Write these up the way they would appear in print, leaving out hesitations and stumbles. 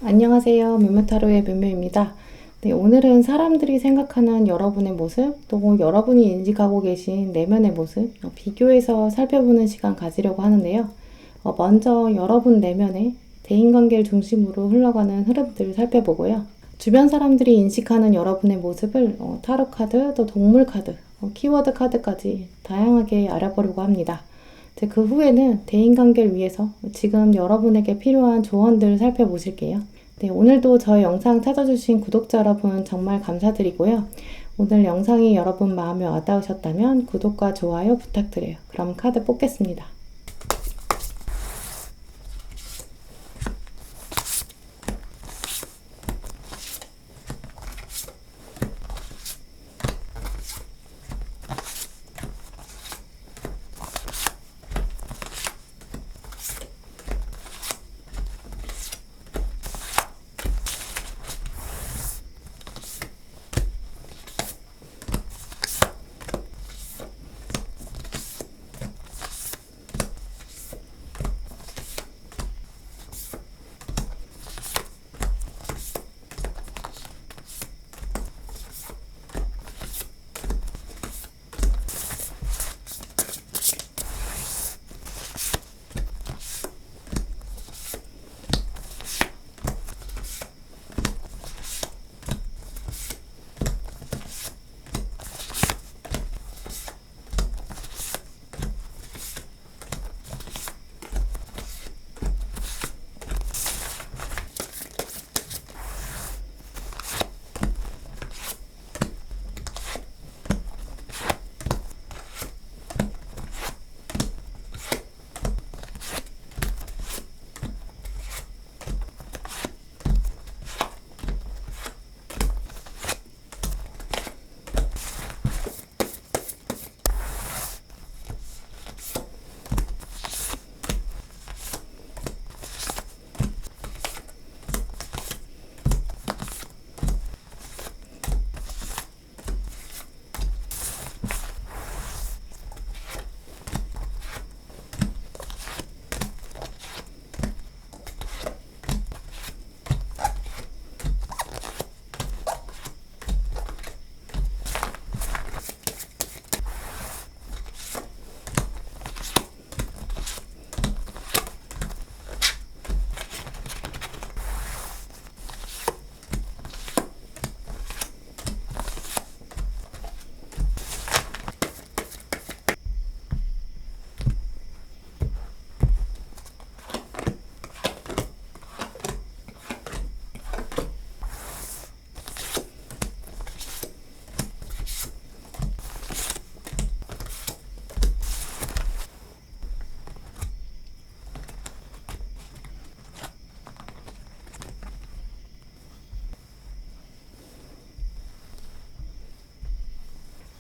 안녕하세요. 묘묘타로의 묘묘입니다. 네, 오늘은 사람들이 생각하는 여러분의 모습, 또 여러분이 인식하고 계신 내면의 모습, 비교해서 살펴보는 시간 가지려고 하는데요. 먼저 여러분 내면의 대인관계를 중심으로 흘러가는 흐름들을 살펴보고요. 주변 사람들이 인식하는 여러분의 모습을 타로 카드, 또 동물 카드, 키워드 카드까지 다양하게 알아보려고 합니다. 그 후에는 대인관계를 위해서 지금 여러분에게 필요한 조언들을 살펴보실게요. 네, 오늘도 저의 영상 찾아주신 구독자 여러분 정말 감사드리고요. 오늘 영상이 여러분 마음에 와닿으셨다면 구독과 좋아요 부탁드려요. 그럼 카드 뽑겠습니다.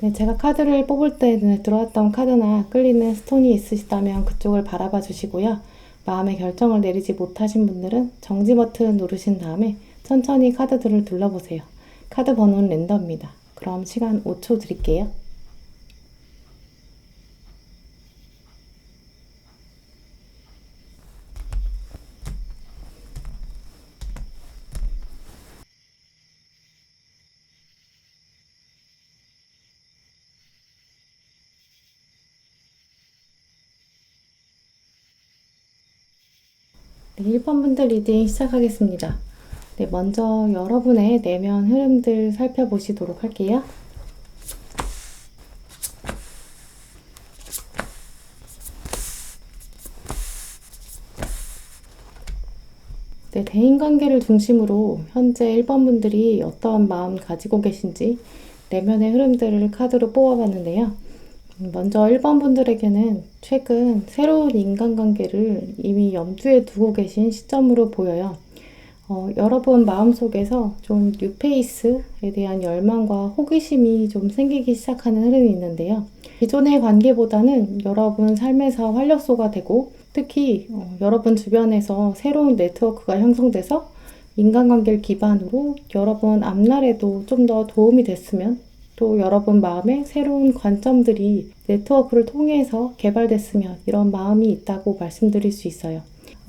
네, 제가 카드를 뽑을 때 눈에 들어왔던 카드나 끌리는 스톤이 있으시다면 그쪽을 바라봐 주시고요. 마음의 결정을 내리지 못하신 분들은 정지 버튼 누르신 다음에 천천히 카드들을 둘러보세요. 카드 번호는 랜덤입니다. 그럼 시간 5초 드릴게요. 네, 1번 분들 리딩 시작하겠습니다. 네, 먼저 여러분의 내면 흐름들 살펴보시도록 할게요. 네, 대인관계를 중심으로 현재 1번 분들이 어떠한 마음 가지고 계신지 내면의 흐름들을 카드로 뽑아봤는데요. 먼저 1번 분들에게는 최근 새로운 인간관계를 이미 염두에 두고 계신 시점으로 보여요. 여러분 마음속에서 좀 뉴페이스에 대한 열망과 호기심이 좀 생기기 시작하는 흐름이 있는데요. 기존의 관계보다는 여러분 삶에서 활력소가 되고 특히 여러분 주변에서 새로운 네트워크가 형성돼서 인간관계를 기반으로 여러분 앞날에도 좀 더 도움이 됐으면 또 여러분 마음에 새로운 관점들이 네트워크를 통해서 개발됐으면 이런 마음이 있다고 말씀드릴 수 있어요.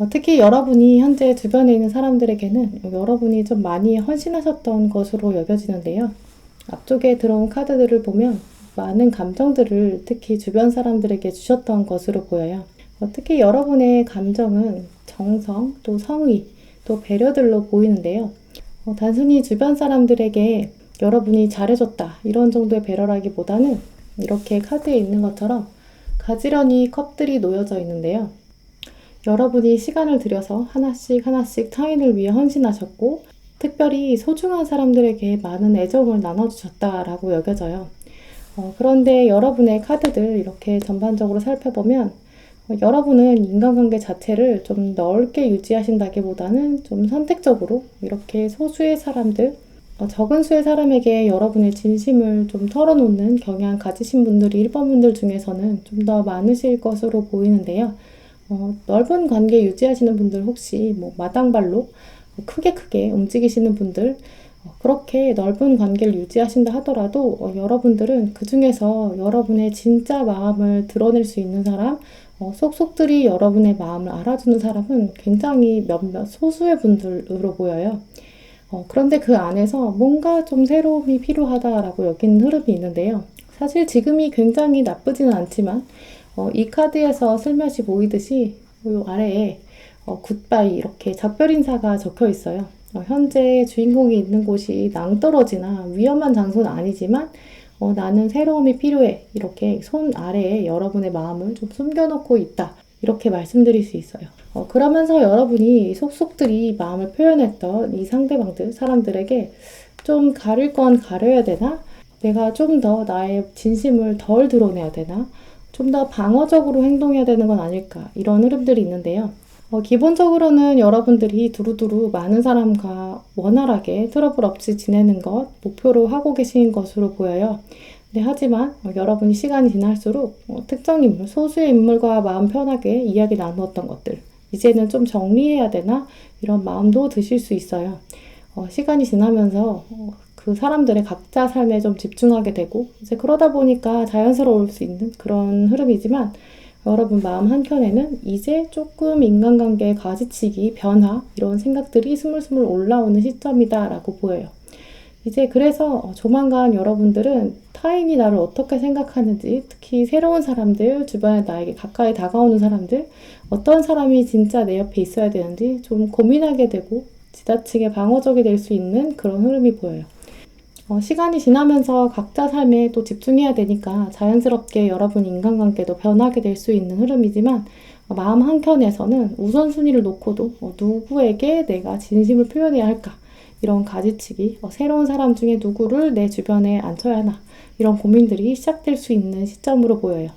특히 여러분이 현재 주변에 있는 사람들에게는 여러분이 좀 많이 헌신하셨던 것으로 여겨지는데요. 앞쪽에 들어온 카드들을 보면 많은 감정들을 특히 주변 사람들에게 주셨던 것으로 보여요. 특히 여러분의 감정은 정성, 또 성의, 또 배려들로 보이는데요. 단순히 주변 사람들에게 여러분이 잘해줬다 이런 정도의 배려라기보다는 이렇게 카드에 있는 것처럼 가지런히 컵들이 놓여져 있는데요. 여러분이 시간을 들여서 하나씩 하나씩 타인을 위해 헌신하셨고 특별히 소중한 사람들에게 많은 애정을 나눠주셨다라고 여겨져요. 그런데 여러분의 카드들 이렇게 전반적으로 살펴보면 여러분은 인간관계 자체를 좀 넓게 유지하신다기보다는 좀 선택적으로 이렇게 소수의 사람들, 적은 수의 사람에게 여러분의 진심을 좀 털어놓는 경향 가지신 분들이 1번 분들 중에서는 좀 더 많으실 것으로 보이는데요. 넓은 관계 유지하시는 분들 혹시 뭐 마당발로 크게 움직이시는 분들 그렇게 넓은 관계를 유지하신다 하더라도 여러분들은 그 중에서 여러분의 진짜 마음을 드러낼 수 있는 사람 속속들이 여러분의 마음을 알아주는 사람은 굉장히 몇몇 소수의 분들으로 보여요. 그런데 그 안에서 뭔가 좀 새로움이 필요하다라고 여기는 흐름이 있는데요. 사실 지금이 굉장히 나쁘지는 않지만 이 카드에서 슬며시 보이듯이 이 아래에 굿바이 이렇게 작별 인사가 적혀 있어요. 현재 주인공이 있는 곳이 낭떠러지나 위험한 장소는 아니지만 나는 새로움이 필요해 이렇게 손 아래에 여러분의 마음을 좀 숨겨놓고 있다 이렇게 말씀드릴 수 있어요. 그러면서 여러분이 속속들이 마음을 표현했던 이 상대방들 사람들에게 좀 가릴 건 가려야 되나? 내가 좀 더 나의 진심을 덜 드러내야 되나? 좀 더 방어적으로 행동해야 되는 건 아닐까 이런 흐름들이 있는데요. 기본적으로는 여러분들이 두루두루 많은 사람과 원활하게 트러블 없이 지내는 것 목표로 하고 계신 것으로 보여요. 네, 하지만 여러분이 시간이 지날수록 특정 인물, 소수의 인물과 마음 편하게 이야기 나누었던 것들 이제는 좀 정리해야 되나 이런 마음도 드실 수 있어요. 시간이 지나면서 그 사람들의 각자 삶에 좀 집중하게 되고 이제 그러다 보니까 자연스러울 수 있는 그런 흐름이지만 여러분 마음 한켠에는 이제 조금 인간관계의 가지치기, 변화 이런 생각들이 스물스물 올라오는 시점이다라고 보여요. 이제 그래서 조만간 여러분들은 타인이 나를 어떻게 생각하는지 특히 새로운 사람들, 주변에 나에게 가까이 다가오는 사람들 어떤 사람이 진짜 내 옆에 있어야 되는지 좀 고민하게 되고 지나치게 방어적이 될 수 있는 그런 흐름이 보여요. 시간이 지나면서 각자 삶에 또 집중해야 되니까 자연스럽게 여러분 인간관계도 변하게 될 수 있는 흐름이지만 마음 한켠에서는 우선순위를 놓고도 누구에게 내가 진심을 표현해야 할까 이런 가지치기 새로운 사람 중에 누구를 내 주변에 앉혀야 하나 이런 고민들이 시작될 수 있는 시점으로 보여요.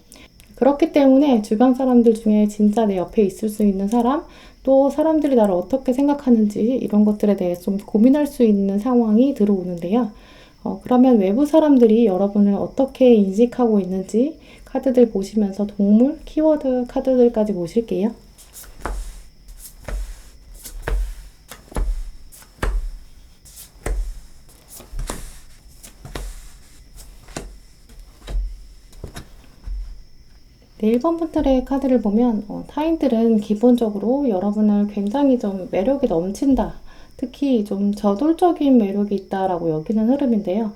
그렇기 때문에 주변 사람들 중에 진짜 내 옆에 있을 수 있는 사람 또 사람들이 나를 어떻게 생각하는지 이런 것들에 대해 좀 고민할 수 있는 상황이 들어오는데요. 그러면 외부 사람들이 여러분을 어떻게 인식하고 있는지 카드들 보시면서 동물, 키워드 카드들까지 보실게요. 네, 1번 분들의 카드를 보면 타인들은 기본적으로 여러분을 굉장히 좀 매력이 넘친다. 특히 좀 저돌적인 매력이 있다라고 여기는 흐름인데요.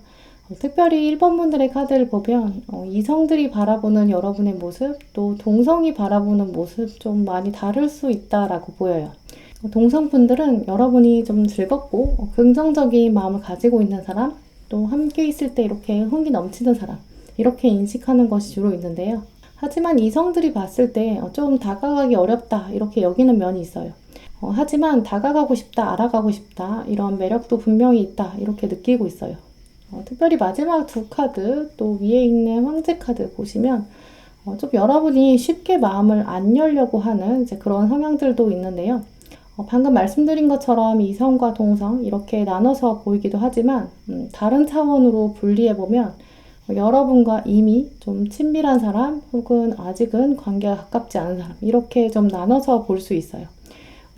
특별히 1번 분들의 카드를 보면 이성들이 바라보는 여러분의 모습, 또 동성이 바라보는 모습 좀 많이 다를 수 있다라고 보여요. 동성분들은 여러분이 좀 즐겁고 긍정적인 마음을 가지고 있는 사람, 또 함께 있을 때 이렇게 흥이 넘치는 사람, 이렇게 인식하는 것이 주로 있는데요. 하지만 이성들이 봤을 때 좀 다가가기 어렵다 이렇게 여기는 면이 있어요. 하지만 다가가고 싶다, 알아가고 싶다 이런 매력도 분명히 있다 이렇게 느끼고 있어요. 특별히 마지막 두 카드 또 위에 있는 황제 카드 보시면 좀 여러분이 쉽게 마음을 안 열려고 하는 이제 그런 성향들도 있는데요. 방금 말씀드린 것처럼 이성과 동성 이렇게 나눠서 보이기도 하지만 다른 차원으로 분리해보면 여러분과 이미 좀 친밀한 사람 혹은 아직은 관계가 가깝지 않은 사람 이렇게 좀 나눠서 볼 수 있어요.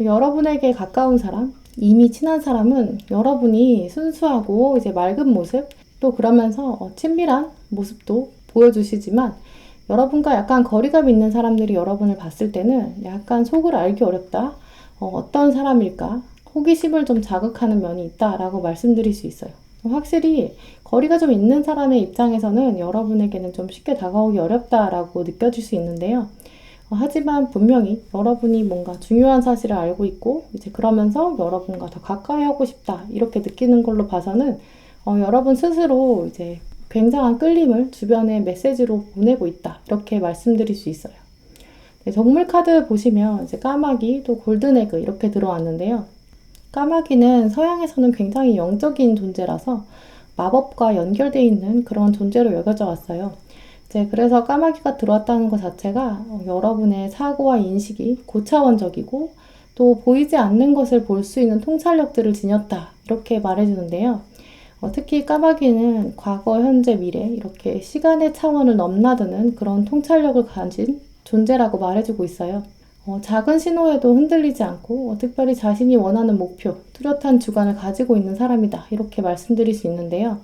여러분에게 가까운 사람, 이미 친한 사람은 여러분이 순수하고 이제 맑은 모습 또 그러면서 친밀한 모습도 보여주시지만 여러분과 약간 거리감 있는 사람들이 여러분을 봤을 때는 약간 속을 알기 어렵다. 어떤 사람일까? 호기심을 좀 자극하는 면이 있다라고 말씀드릴 수 있어요. 확실히 거리가 좀 있는 사람의 입장에서는 여러분에게는 좀 쉽게 다가오기 어렵다라고 느껴질 수 있는데요. 하지만 분명히 여러분이 뭔가 중요한 사실을 알고 있고 이제 그러면서 여러분과 더 가까이 하고 싶다 이렇게 느끼는 걸로 봐서는 여러분 스스로 이제 굉장한 끌림을 주변에 메시지로 보내고 있다 이렇게 말씀드릴 수 있어요. 네, 정물 카드 보시면 이제 까마귀 또 골든에그 이렇게 들어왔는데요. 까마귀는 서양에서는 굉장히 영적인 존재라서 마법과 연결되어 있는 그런 존재로 여겨져 왔어요. 이제 그래서 까마귀가 들어왔다는 것 자체가 여러분의 사고와 인식이 고차원적이고 또 보이지 않는 것을 볼 수 있는 통찰력들을 지녔다 이렇게 말해주는데요. 특히 까마귀는 과거, 현재, 미래 이렇게 시간의 차원을 넘나드는 그런 통찰력을 가진 존재라고 말해주고 있어요. 작은 신호에도 흔들리지 않고 특별히 자신이 원하는 목표, 뚜렷한 주관을 가지고 있는 사람이다 이렇게 말씀드릴 수 있는데요.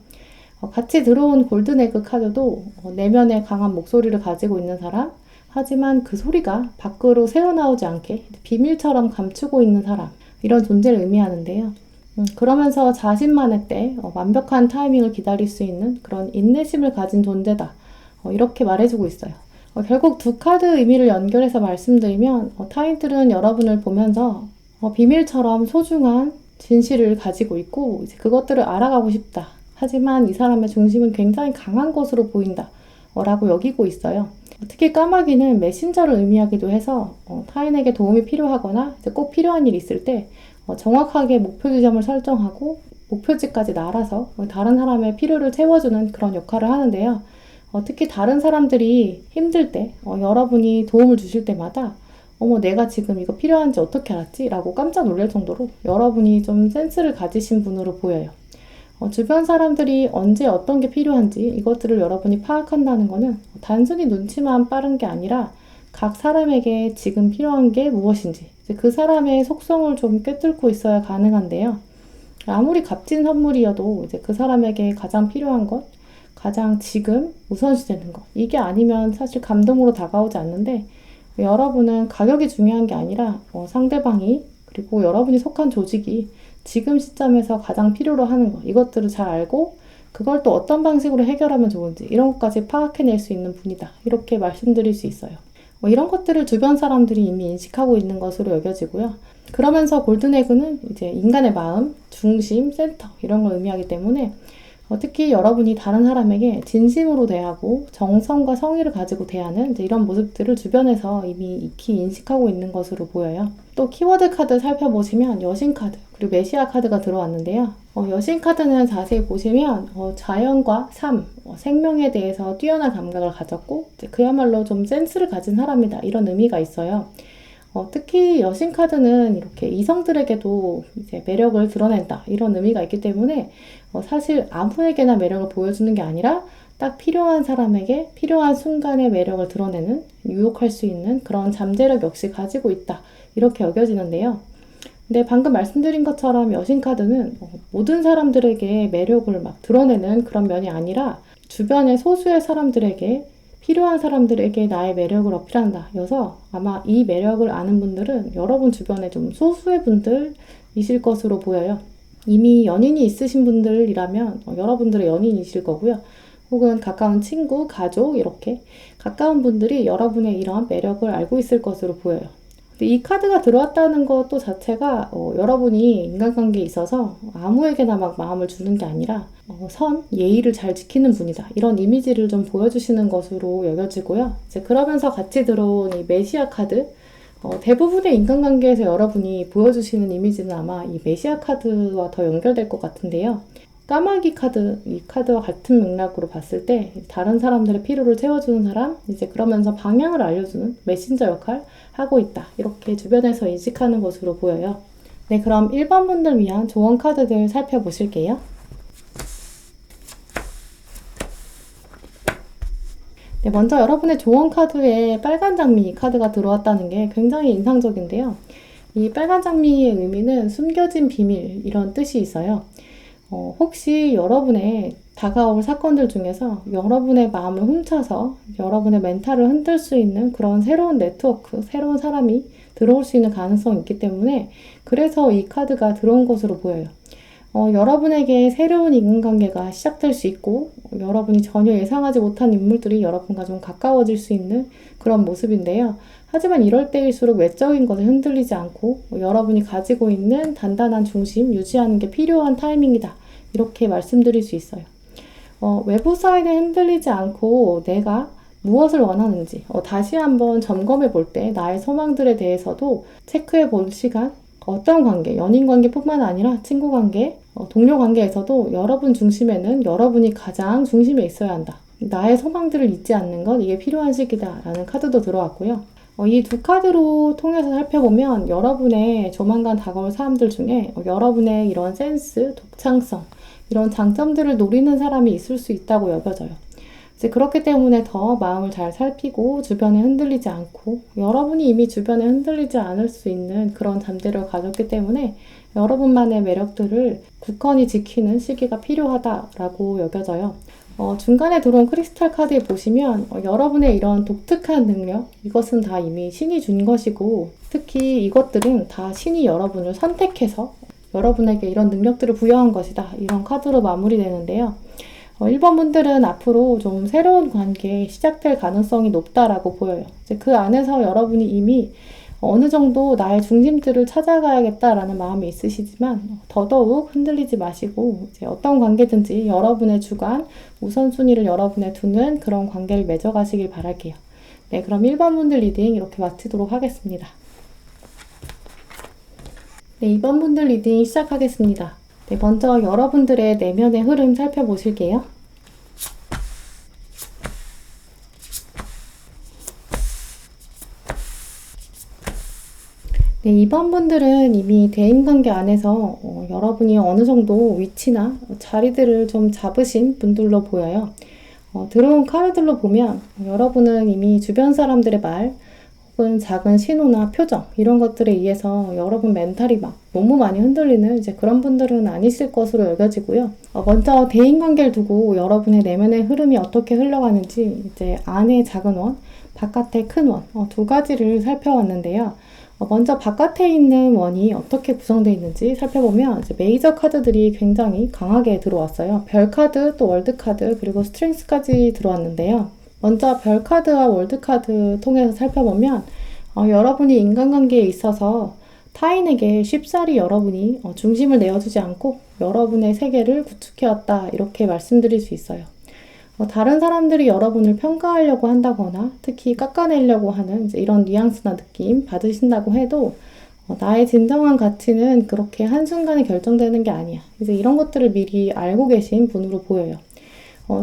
같이 들어온 골든에그 카드도 내면에 강한 목소리를 가지고 있는 사람, 하지만 그 소리가 밖으로 새어나오지 않게 비밀처럼 감추고 있는 사람, 이런 존재를 의미하는데요. 그러면서 자신만의 때 완벽한 타이밍을 기다릴 수 있는 그런 인내심을 가진 존재다. 이렇게 말해주고 있어요. 결국 두 카드 의미를 연결해서 말씀드리면 타인들은 여러분을 보면서 비밀처럼 소중한 진실을 가지고 있고 이제 그것들을 알아가고 싶다. 하지만 이 사람의 중심은 굉장히 강한 것으로 보인다. 라고 여기고 있어요. 특히 까마귀는 메신저를 의미하기도 해서 타인에게 도움이 필요하거나 이제 꼭 필요한 일이 있을 때 정확하게 목표 지점을 설정하고 목표지까지 날아서 다른 사람의 필요를 채워주는 그런 역할을 하는데요. 특히 다른 사람들이 힘들 때 여러분이 도움을 주실 때마다 어머 내가 지금 이거 필요한지 어떻게 알았지? 라고 깜짝 놀랄 정도로 여러분이 좀 센스를 가지신 분으로 보여요. 주변 사람들이 언제 어떤 게 필요한지 이것들을 여러분이 파악한다는 것은 단순히 눈치만 빠른 게 아니라 각 사람에게 지금 필요한 게 무엇인지 그 사람의 속성을 좀 꿰뚫고 있어야 가능한데요. 아무리 값진 선물이어도 이제 그 사람에게 가장 필요한 것, 가장 지금 우선시 되는 것 이게 아니면 사실 감동으로 다가오지 않는데 여러분은 가격이 중요한 게 아니라 상대방이 그리고 여러분이 속한 조직이 지금 시점에서 가장 필요로 하는 것 이것들을 잘 알고 그걸 또 어떤 방식으로 해결하면 좋은지 이런 것까지 파악해낼 수 있는 분이다 이렇게 말씀드릴 수 있어요. 이런 것들을 주변 사람들이 이미 인식하고 있는 것으로 여겨지고요. 그러면서 골든에그는 이제 인간의 마음, 중심, 센터 이런 걸 의미하기 때문에 특히 여러분이 다른 사람에게 진심으로 대하고 정성과 성의를 가지고 대하는 이제 이런 모습들을 주변에서 이미 익히 인식하고 있는 것으로 보여요. 또 키워드 카드 살펴보시면 여신 카드 그리고 메시아 카드가 들어왔는데요. 여신 카드는 자세히 보시면 자연과 삶, 생명에 대해서 뛰어난 감각을 가졌고 이제 그야말로 좀 센스를 가진 사람이다 이런 의미가 있어요. 특히 여신 카드는 이렇게 이성들에게도 이제 매력을 드러낸다 이런 의미가 있기 때문에 사실 아무에게나 매력을 보여주는 게 아니라 딱 필요한 사람에게 필요한 순간에 매력을 드러내는 유혹할 수 있는 그런 잠재력 역시 가지고 있다 이렇게 여겨지는데요. 근데 방금 말씀드린 것처럼 여신 카드는 모든 사람들에게 매력을 막 드러내는 그런 면이 아니라 주변의 소수의 사람들에게 필요한 사람들에게 나의 매력을 어필한다. 여서 아마 이 매력을 아는 분들은 여러분 주변에 좀 소수의 분들이실 것으로 보여요. 이미 연인이 있으신 분들이라면 여러분들의 연인이실 거고요. 혹은 가까운 친구, 가족 이렇게 가까운 분들이 여러분의 이러한 매력을 알고 있을 것으로 보여요. 근데 이 카드가 들어왔다는 것도 자체가 여러분이 인간관계에 있어서 아무에게나 막 마음을 주는 게 아니라 예의를 잘 지키는 분이다. 이런 이미지를 좀 보여주시는 것으로 여겨지고요. 이제 그러면서 같이 들어온 이 메시아 카드 대부분의 인간관계에서 여러분이 보여주시는 이미지는 아마 이 메시아 카드와 더 연결될 것 같은데요. 까마귀 카드, 이 카드와 같은 맥락으로 봤을 때 다른 사람들의 필요를 채워주는 사람, 이제 그러면서 방향을 알려주는 메신저 역할 하고 있다. 이렇게 주변에서 인식하는 것으로 보여요. 네, 그럼 1번 분들 위한 조언 카드들 살펴보실게요. 네, 먼저 여러분의 조언 카드에 빨간 장미 카드가 들어왔다는 게 굉장히 인상적인데요. 이 빨간 장미의 의미는 숨겨진 비밀 이런 뜻이 있어요. 혹시 여러분의 다가올 사건들 중에서 여러분의 마음을 훔쳐서 여러분의 멘탈을 흔들 수 있는 그런 새로운 네트워크, 새로운 사람이 들어올 수 있는 가능성이 있기 때문에 그래서 이 카드가 들어온 것으로 보여요. 여러분에게 새로운 인간관계가 시작될 수 있고 여러분이 전혀 예상하지 못한 인물들이 여러분과 좀 가까워질 수 있는 그런 모습인데요. 하지만 이럴 때일수록 외적인 것에 흔들리지 않고 여러분이 가지고 있는 단단한 중심 유지하는 게 필요한 타이밍이다. 이렇게 말씀드릴 수 있어요. 외부 사인에 흔들리지 않고 내가 무엇을 원하는지 다시 한번 점검해 볼 때 나의 소망들에 대해서도 체크해 볼 시간, 어떤 관계, 연인 관계뿐만 아니라 친구 관계, 동료 관계에서도 여러분 중심에는 여러분이 가장 중심에 있어야 한다. 나의 소망들을 잊지 않는 것, 이게 필요한 시기다라는 카드도 들어왔고요. 이 두 카드로 통해서 살펴보면 여러분의 조만간 다가올 사람들 중에 여러분의 이런 센스, 독창성, 이런 장점들을 노리는 사람이 있을 수 있다고 여겨져요. 이제 그렇기 때문에 더 마음을 잘 살피고 주변에 흔들리지 않고 여러분이 이미 주변에 흔들리지 않을 수 있는 그런 잠재력을 가졌기 때문에 여러분만의 매력들을 굳건히 지키는 시기가 필요하다라고 여겨져요. 중간에 들어온 크리스탈 카드에 보시면 여러분의 이런 독특한 능력, 이것은 다 이미 신이 준 것이고 특히 이것들은 다 신이 여러분을 선택해서 여러분에게 이런 능력들을 부여한 것이다. 이런 카드로 마무리되는데요. 1번 분들은 앞으로 좀 새로운 관계 시작될 가능성이 높다라고 보여요. 이제 그 안에서 여러분이 이미 어느 정도 나의 중심들을 찾아가야겠다라는 마음이 있으시지만 더더욱 흔들리지 마시고 이제 어떤 관계든지 여러분의 주관, 우선순위를 여러분에 두는 그런 관계를 맺어가시길 바랄게요. 네, 그럼 1번 분들 리딩 이렇게 마치도록 하겠습니다. 네, 2번 분들 리딩 시작하겠습니다. 네, 먼저 여러분들의 내면의 흐름 살펴보실게요. 네, 2번 분들은 이미 대인관계 안에서 여러분이 어느 정도 위치나 자리들을 좀 잡으신 분들로 보여요. 들어온 카드들로 보면 여러분은 이미 주변 사람들의 말 혹은 작은 신호나 표정 이런 것들에 의해서 여러분 멘탈이 막 너무 많이 흔들리는 이제 그런 분들은 아니실 것으로 여겨지고요. 먼저 대인관계를 두고 여러분의 내면의 흐름이 어떻게 흘러가는지 이제 안의 작은 원, 바깥의 큰 원, 두 가지를 살펴왔는데요. 먼저 바깥에 있는 원이 어떻게 구성되어 있는지 살펴보면 이제 메이저 카드들이 굉장히 강하게 들어왔어요. 별 카드, 또 월드 카드, 그리고 스트렝스까지 들어왔는데요. 먼저 별 카드와 월드 카드 통해서 살펴보면 여러분이 인간관계에 있어서 타인에게 쉽사리 여러분이 중심을 내어주지 않고 여러분의 세계를 구축해왔다 이렇게 말씀드릴 수 있어요. 다른 사람들이 여러분을 평가하려고 한다거나 특히 깎아내려고 하는 이제 이런 뉘앙스나 느낌 받으신다고 해도 나의 진정한 가치는 그렇게 한순간에 결정되는 게 아니야. 이제 이런 것들을 미리 알고 계신 분으로 보여요.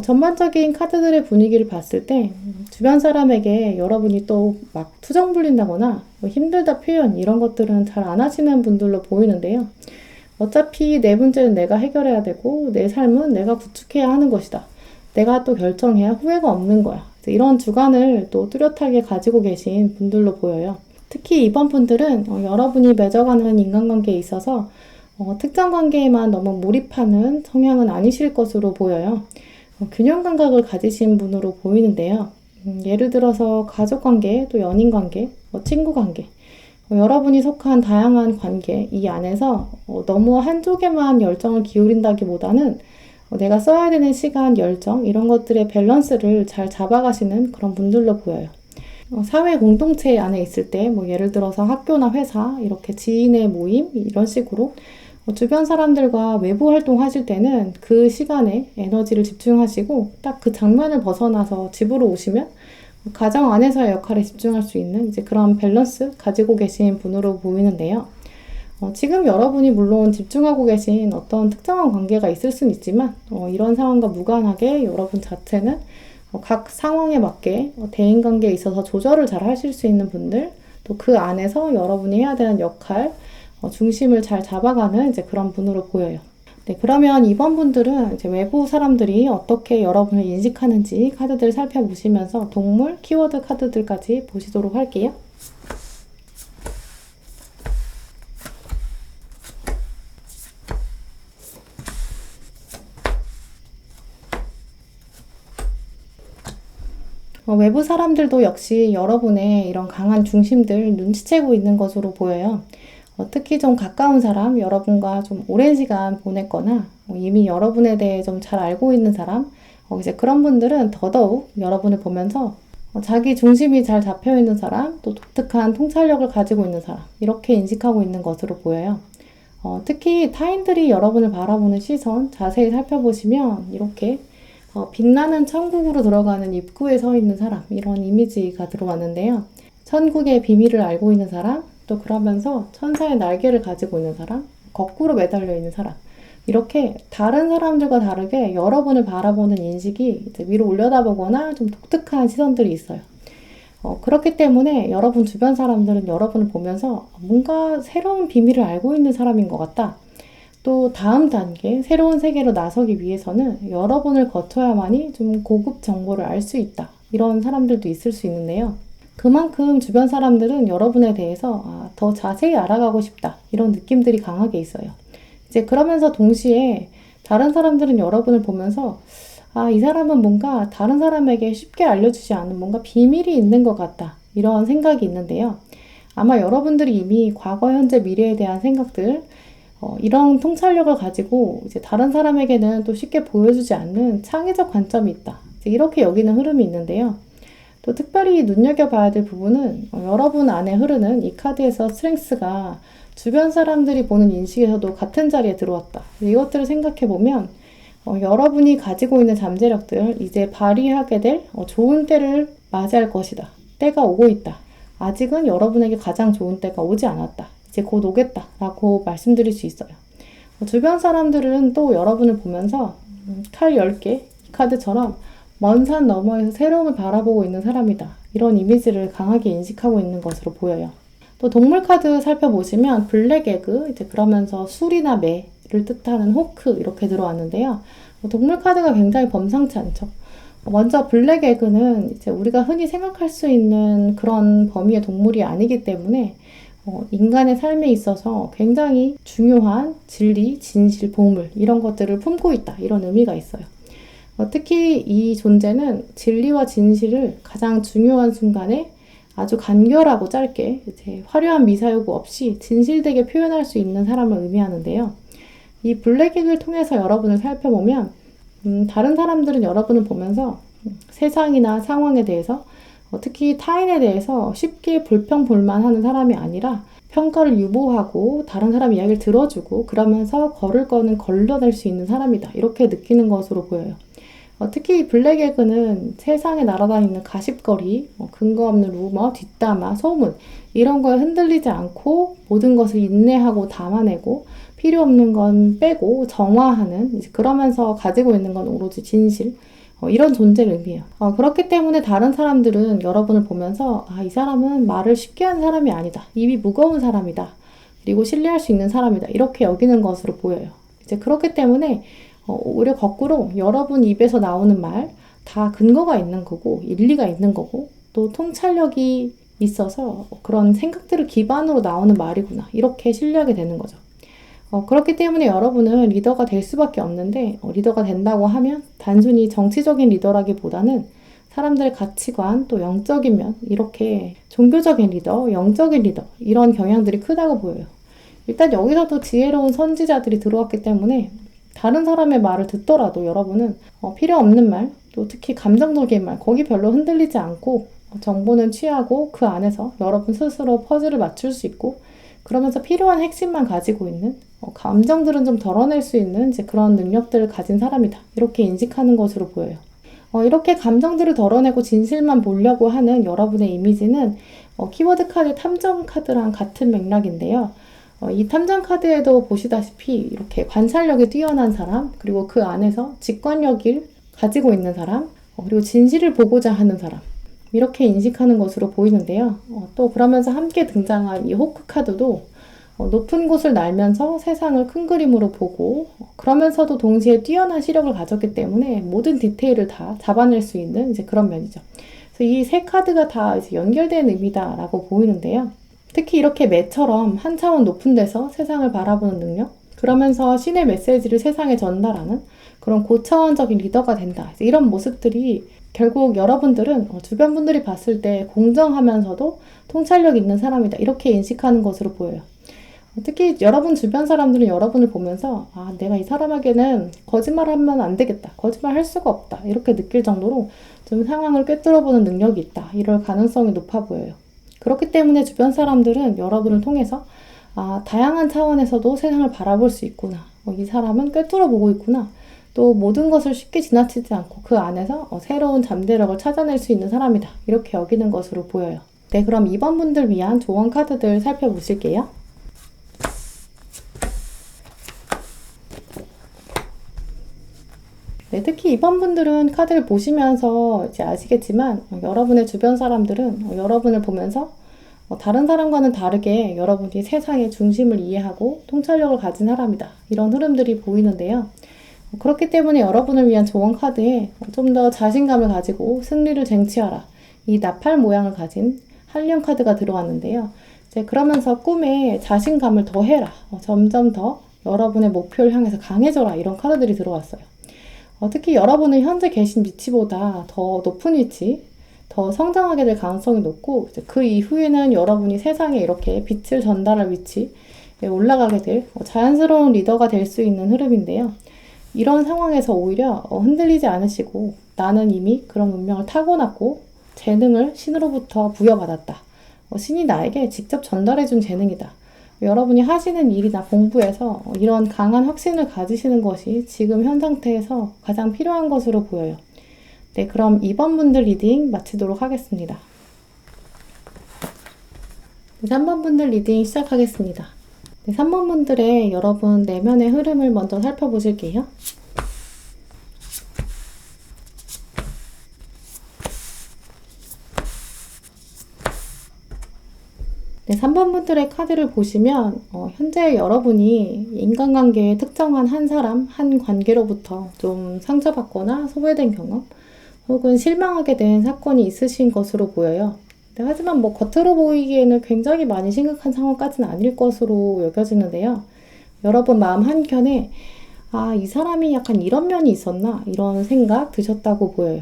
전반적인 카드들의 분위기를 봤을 때 주변 사람에게 여러분이 또 막 투정 부린다거나 힘들다 표현 이런 것들은 잘 안 하시는 분들로 보이는데요. 어차피 내 문제는 내가 해결해야 되고 내 삶은 내가 구축해야 하는 것이다. 내가 또 결정해야 후회가 없는 거야. 이런 주관을 또 뚜렷하게 가지고 계신 분들로 보여요. 특히 이번 분들은 여러분이 맺어가는 인간관계에 있어서 특정 관계에만 너무 몰입하는 성향은 아니실 것으로 보여요. 균형 감각을 가지신 분으로 보이는데요. 예를 들어서 가족관계, 또 연인관계, 친구관계 여러분이 속한 다양한 관계 이 안에서 너무 한쪽에만 열정을 기울인다기보다는 내가 써야 되는 시간, 열정 이런 것들의 밸런스를 잘 잡아가시는 그런 분들로 보여요. 사회 공동체 안에 있을 때 예를 들어서 학교나 회사 이렇게 지인의 모임 이런 식으로 주변 사람들과 외부 활동하실 때는 그 시간에 에너지를 집중하시고 딱 그 장면을 벗어나서 집으로 오시면 가정 안에서의 역할에 집중할 수 있는 이제 그런 밸런스 가지고 계신 분으로 보이는데요. 지금 여러분이 물론 집중하고 계신 어떤 특정한 관계가 있을 수는 있지만 이런 상황과 무관하게 여러분 자체는 각 상황에 맞게 대인관계에 있어서 조절을 잘 하실 수 있는 분들 또 그 안에서 여러분이 해야 되는 역할 중심을 잘 잡아가는 이제 그런 분으로 보여요. 네, 그러면 이번 분들은 이제 외부 사람들이 어떻게 여러분을 인식하는지 카드들 살펴보시면서 동물, 키워드 카드들까지 보시도록 할게요. 외부 사람들도 역시 여러분의 이런 강한 중심들 눈치채고 있는 것으로 보여요. 특히 좀 가까운 사람, 여러분과 좀 오랜 시간 보냈거나 이미 여러분에 대해 좀 잘 알고 있는 사람, 이제 그런 분들은 더더욱 여러분을 보면서 자기 중심이 잘 잡혀 있는 사람, 또 독특한 통찰력을 가지고 있는 사람, 이렇게 인식하고 있는 것으로 보여요. 특히 타인들이 여러분을 바라보는 시선 자세히 살펴보시면 이렇게 빛나는 천국으로 들어가는 입구에 서 있는 사람, 이런 이미지가 들어왔는데요. 천국의 비밀을 알고 있는 사람, 또 그러면서 천사의 날개를 가지고 있는 사람, 거꾸로 매달려 있는 사람, 이렇게 다른 사람들과 다르게 여러분을 바라보는 인식이 이제 위로 올려다보거나 좀 독특한 시선들이 있어요. 그렇기 때문에 여러분 주변 사람들은 여러분을 보면서 뭔가 새로운 비밀을 알고 있는 사람인 것 같다. 또 다음 단계, 새로운 세계로 나서기 위해서는 여러분을 거쳐야만이 좀 고급 정보를 알 수 있다. 이런 사람들도 있을 수 있는데요. 그만큼 주변 사람들은 여러분에 대해서 더 자세히 알아가고 싶다. 이런 느낌들이 강하게 있어요. 이제 그러면서 동시에 다른 사람들은 여러분을 보면서 이 사람은 뭔가 다른 사람에게 쉽게 알려주지 않은 뭔가 비밀이 있는 것 같다. 이런 생각이 있는데요. 아마 여러분들이 이미 과거, 현재, 미래에 대한 생각들, 이런 통찰력을 가지고 이제 다른 사람에게는 또 쉽게 보여주지 않는 창의적 관점이 있다. 이렇게 여기는 흐름이 있는데요. 또 특별히 눈여겨봐야 될 부분은 여러분 안에 흐르는 이 카드에서 스트렝스가 주변 사람들이 보는 인식에서도 같은 자리에 들어왔다. 이것들을 생각해보면 여러분이 가지고 있는 잠재력들 이제 발휘하게 될 좋은 때를 맞이할 것이다. 때가 오고 있다. 아직은 여러분에게 가장 좋은 때가 오지 않았다. 이제 곧 오겠다 라고 말씀드릴 수 있어요. 주변 사람들은 또 여러분을 보면서 칼 10개, 이 카드처럼 먼 산 너머에서 새로움을 바라보고 있는 사람이다. 이런 이미지를 강하게 인식하고 있는 것으로 보여요. 또 동물 카드 살펴보시면 블랙 에그, 이제 그러면서 술이나 매를 뜻하는 호크 이렇게 들어왔는데요. 동물 카드가 굉장히 범상치 않죠. 먼저 블랙 에그는 이제 우리가 흔히 생각할 수 있는 그런 범위의 동물이 아니기 때문에 인간의 삶에 있어서 굉장히 중요한 진리, 진실, 보물 이런 것들을 품고 있다. 이런 의미가 있어요. 특히 이 존재는 진리와 진실을 가장 중요한 순간에 아주 간결하고 짧게 이제 화려한 미사여구 없이 진실되게 표현할 수 있는 사람을 의미하는데요. 이 블랙액을 통해서 여러분을 살펴보면 다른 사람들은 여러분을 보면서 세상이나 상황에 대해서 특히 타인에 대해서 쉽게 불평불만하는 사람이 아니라 평가를 유보하고 다른 사람 이야기를 들어주고 그러면서 걸을 거는 걸러낼 수 있는 사람이다. 이렇게 느끼는 것으로 보여요. 특히 블랙에그는 세상에 날아다니는 가십거리, 근거 없는 루머, 뒷담화, 소문 이런 거에 흔들리지 않고 모든 것을 인내하고 담아내고 필요 없는 건 빼고 정화하는 그러면서 가지고 있는 건 오로지 진실 이런 존재를 의미해요. 그렇기 때문에 다른 사람들은 여러분을 보면서 이 사람은 말을 쉽게 하는 사람이 아니다. 입이 무거운 사람이다. 그리고 신뢰할 수 있는 사람이다. 이렇게 여기는 것으로 보여요. 이제 그렇기 때문에 오히려 거꾸로 여러분 입에서 나오는 말 다 근거가 있는 거고 일리가 있는 거고 또 통찰력이 있어서 그런 생각들을 기반으로 나오는 말이구나 이렇게 신뢰하게 되는 거죠. 그렇기 때문에 여러분은 리더가 될 수밖에 없는데 리더가 된다고 하면 단순히 정치적인 리더라기보다는 사람들의 가치관 또 영적인 면 이렇게 종교적인 리더, 영적인 리더 이런 경향들이 크다고 보여요. 일단 여기서도 지혜로운 선지자들이 들어왔기 때문에 다른 사람의 말을 듣더라도 여러분은 필요 없는 말, 또 특히 감정적인 말, 거기 별로 흔들리지 않고 정보는 취하고 그 안에서 여러분 스스로 퍼즐을 맞출 수 있고 그러면서 필요한 핵심만 가지고 있는 감정들은 좀 덜어낼 수 있는 이제 그런 능력들을 가진 사람이다. 이렇게 인식하는 것으로 보여요. 이렇게 감정들을 덜어내고 진실만 보려고 하는 여러분의 이미지는 키워드 카드 탐정 카드랑 같은 맥락인데요. 이 탐정 카드에도 보시다시피 이렇게 관찰력이 뛰어난 사람, 그리고 그 안에서 직관력을 가지고 있는 사람, 그리고 진실을 보고자 하는 사람 이렇게 인식하는 것으로 보이는데요. 또 그러면서 함께 등장한 이 호크 카드도 높은 곳을 날면서 세상을 큰 그림으로 보고 그러면서도 동시에 뛰어난 시력을 가졌기 때문에 모든 디테일을 다 잡아낼 수 있는 이제 그런 면이죠. 그래서 이 세 카드가 다 이제 연결된 의미다라고 보이는데요. 특히 이렇게 매처럼 한 차원 높은 데서 세상을 바라보는 능력, 그러면서 신의 메시지를 세상에 전달하는 그런 고차원적인 리더가 된다. 이런 모습들이 결국 여러분들은 주변 분들이 봤을 때 공정하면서도 통찰력 있는 사람이다, 이렇게 인식하는 것으로 보여요. 특히 여러분 주변 사람들은 여러분을 보면서 내가 이 사람에게는 거짓말하면 안 되겠다, 거짓말 할 수가 없다, 이렇게 느낄 정도로 좀 상황을 꿰뚫어보는 능력이 있다, 이럴 가능성이 높아 보여요. 그렇기 때문에 주변 사람들은 여러분을 통해서 다양한 차원에서도 세상을 바라볼 수 있구나, 이 사람은 꿰뚫어보고 있구나, 또 모든 것을 쉽게 지나치지 않고 그 안에서 새로운 잠재력을 찾아낼 수 있는 사람이다, 이렇게 여기는 것으로 보여요. 네, 그럼 2번 분들 위한 조언 카드들 살펴보실게요. 네, 특히 2번 분들은 카드를 보시면서 이제 아시겠지만 여러분의 주변 사람들은 여러분을 보면서 다른 사람과는 다르게 여러분이 세상의 중심을 이해하고 통찰력을 가진 사람이다, 이런 흐름들이 보이는데요. 그렇기 때문에 여러분을 위한 조언 카드에 좀 더 자신감을 가지고 승리를 쟁취하라, 이 나팔 모양을 가진 한령 카드가 들어왔는데요. 이제 그러면서 꿈에 자신감을 더해라, 점점 더 여러분의 목표를 향해서 강해져라, 이런 카드들이 들어왔어요. 특히 여러분은 현재 계신 위치보다 더 높은 위치, 더 성장하게 될 가능성이 높고, 그 이후에는 여러분이 세상에 이렇게 빛을 전달할 위치에 올라가게 될 자연스러운 리더가 될 수 있는 흐름인데요. 이런 상황에서 오히려 흔들리지 않으시고, 나는 이미 그런 운명을 타고났고 재능을 신으로부터 부여받았다, 신이 나에게 직접 전달해준 재능이다, 여러분이 하시는 일이나 공부에서 이런 강한 확신을 가지시는 것이 지금 현 상태에서 가장 필요한 것으로 보여요. 네, 그럼 2번 분들 리딩 마치도록 하겠습니다. 3번 분들 리딩 시작하겠습니다. 네, 3번 분들의 여러분 내면의 흐름을 먼저 살펴보실게요. 네, 3번 분들의 카드를 보시면 현재 여러분이 인간관계에 특정한 한 사람, 한 관계로부터 좀 상처받거나 소외된 경험, 혹은 실망하게 된 사건이 있으신 것으로 보여요. 네, 하지만 겉으로 보이기에는 굉장히 많이 심각한 상황까지는 아닐 것으로 여겨지는데요. 여러분 마음 한켠에 이 사람이 약간 이런 면이 있었나, 이런 생각 드셨다고 보여요.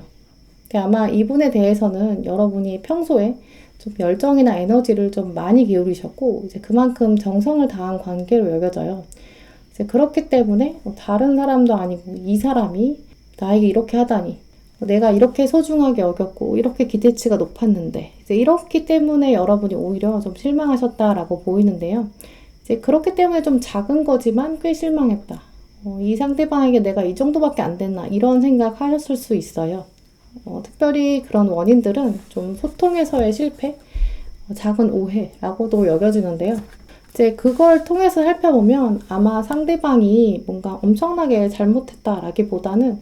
네, 아마 이분에 대해서는 여러분이 평소에 좀 열정이나 에너지를 좀 많이 기울이셨고, 이제 그만큼 정성을 다한 관계로 여겨져요. 이제 그렇기 때문에 다른 사람도 아니고 이 사람이 나에게 이렇게 하다니, 내가 이렇게 소중하게 여겼고 이렇게 기대치가 높았는데, 이제 이렇기 때문에 여러분이 오히려 좀 실망하셨다라고 보이는데요. 이제 그렇기 때문에 좀 작은 거지만 꽤 실망했다, 이 상대방에게 내가 이 정도밖에 안 됐나, 이런 생각 하셨을 수 있어요. 특별히 그런 원인들은 좀 소통에서의 실패, 작은 오해라고도 여겨지는데요. 이제 그걸 통해서 살펴보면 아마 상대방이 뭔가 엄청나게 잘못했다라기보다는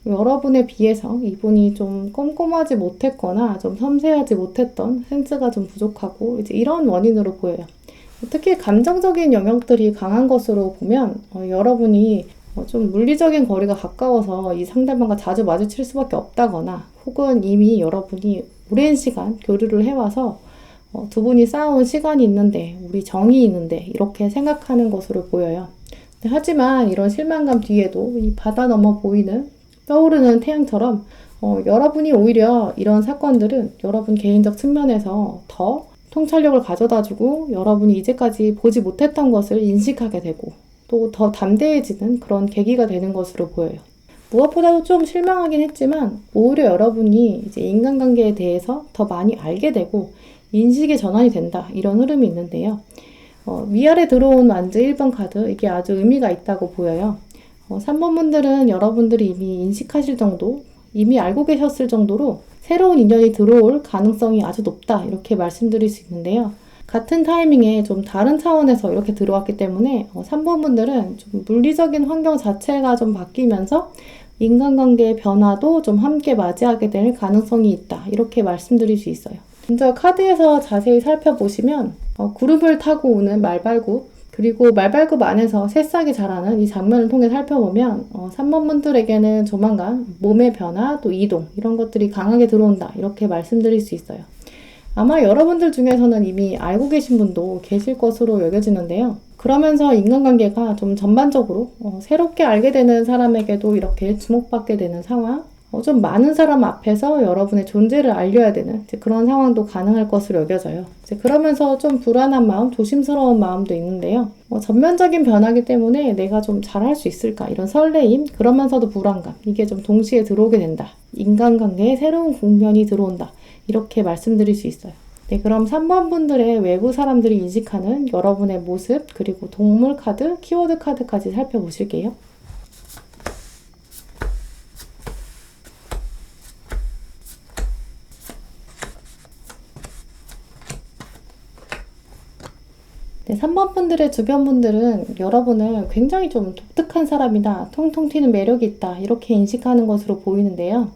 여러분에 비해서 이분이 좀 꼼꼼하지 못했거나 좀 섬세하지 못했던 센스가 좀 부족하고, 이제 이런 원인으로 보여요. 특히 감정적인 영역들이 강한 것으로 보면 여러분이 좀 물리적인 거리가 가까워서 이 상대방과 자주 마주칠 수밖에 없다거나, 혹은 이미 여러분이 오랜 시간 교류를 해와서 두 분이 쌓아온 시간이 있는데, 우리 정이 있는데, 이렇게 생각하는 것으로 보여요. 하지만 이런 실망감 뒤에도 이 바다 넘어 보이는 떠오르는 태양처럼 여러분이 오히려 이런 사건들은 여러분 개인적 측면에서 더 통찰력을 가져다주고, 여러분이 이제까지 보지 못했던 것을 인식하게 되고, 또 더 담대해지는 그런 계기가 되는 것으로 보여요. 무엇보다도 좀 실망하긴 했지만 오히려 여러분이 이제 인간관계에 대해서 더 많이 알게 되고 인식의 전환이 된다, 이런 흐름이 있는데요. 위아래 들어온 완즈 1번 카드, 이게 아주 의미가 있다고 보여요. 3번 분들은 여러분들이 이미 인식하실 정도, 이미 알고 계셨을 정도로 새로운 인연이 들어올 가능성이 아주 높다, 이렇게 말씀드릴 수 있는데요. 같은 타이밍에 좀 다른 차원에서 이렇게 들어왔기 때문에 3번 분들은 좀 물리적인 환경 자체가 좀 바뀌면서 인간관계의 변화도 좀 함께 맞이하게 될 가능성이 있다, 이렇게 말씀드릴 수 있어요. 먼저 카드에서 자세히 살펴보시면 구름을 타고 오는 말발굽, 그리고 말발굽 안에서 새싹이 자라는 이 장면을 통해 살펴보면 3번 분들에게는 조만간 몸의 변화, 또 이동, 이런 것들이 강하게 들어온다, 이렇게 말씀드릴 수 있어요. 아마 여러분들 중에서는 이미 알고 계신 분도 계실 것으로 여겨지는데요. 그러면서 인간관계가 좀 전반적으로 새롭게 알게 되는 사람에게도 이렇게 주목받게 되는 상황, 좀 많은 사람 앞에서 여러분의 존재를 알려야 되는 이제 그런 상황도 가능할 것으로 여겨져요. 이제 그러면서 좀 불안한 마음, 조심스러운 마음도 있는데요. 전면적인 변화기 때문에 내가 좀 잘할 수 있을까 이런 설레임, 그러면서도 불안감, 이게 좀 동시에 들어오게 된다. 인간관계에 새로운 국면이 들어온다. 이렇게 말씀드릴 수 있어요. 네, 그럼 3번 분들의 외부 사람들이 인식하는 여러분의 모습, 그리고 동물 카드, 키워드 카드까지 살펴보실게요. 네, 3번 분들의 주변 분들은 여러분을 굉장히 좀 독특한 사람이다, 통통 튀는 매력이 있다, 이렇게 인식하는 것으로 보이는데요.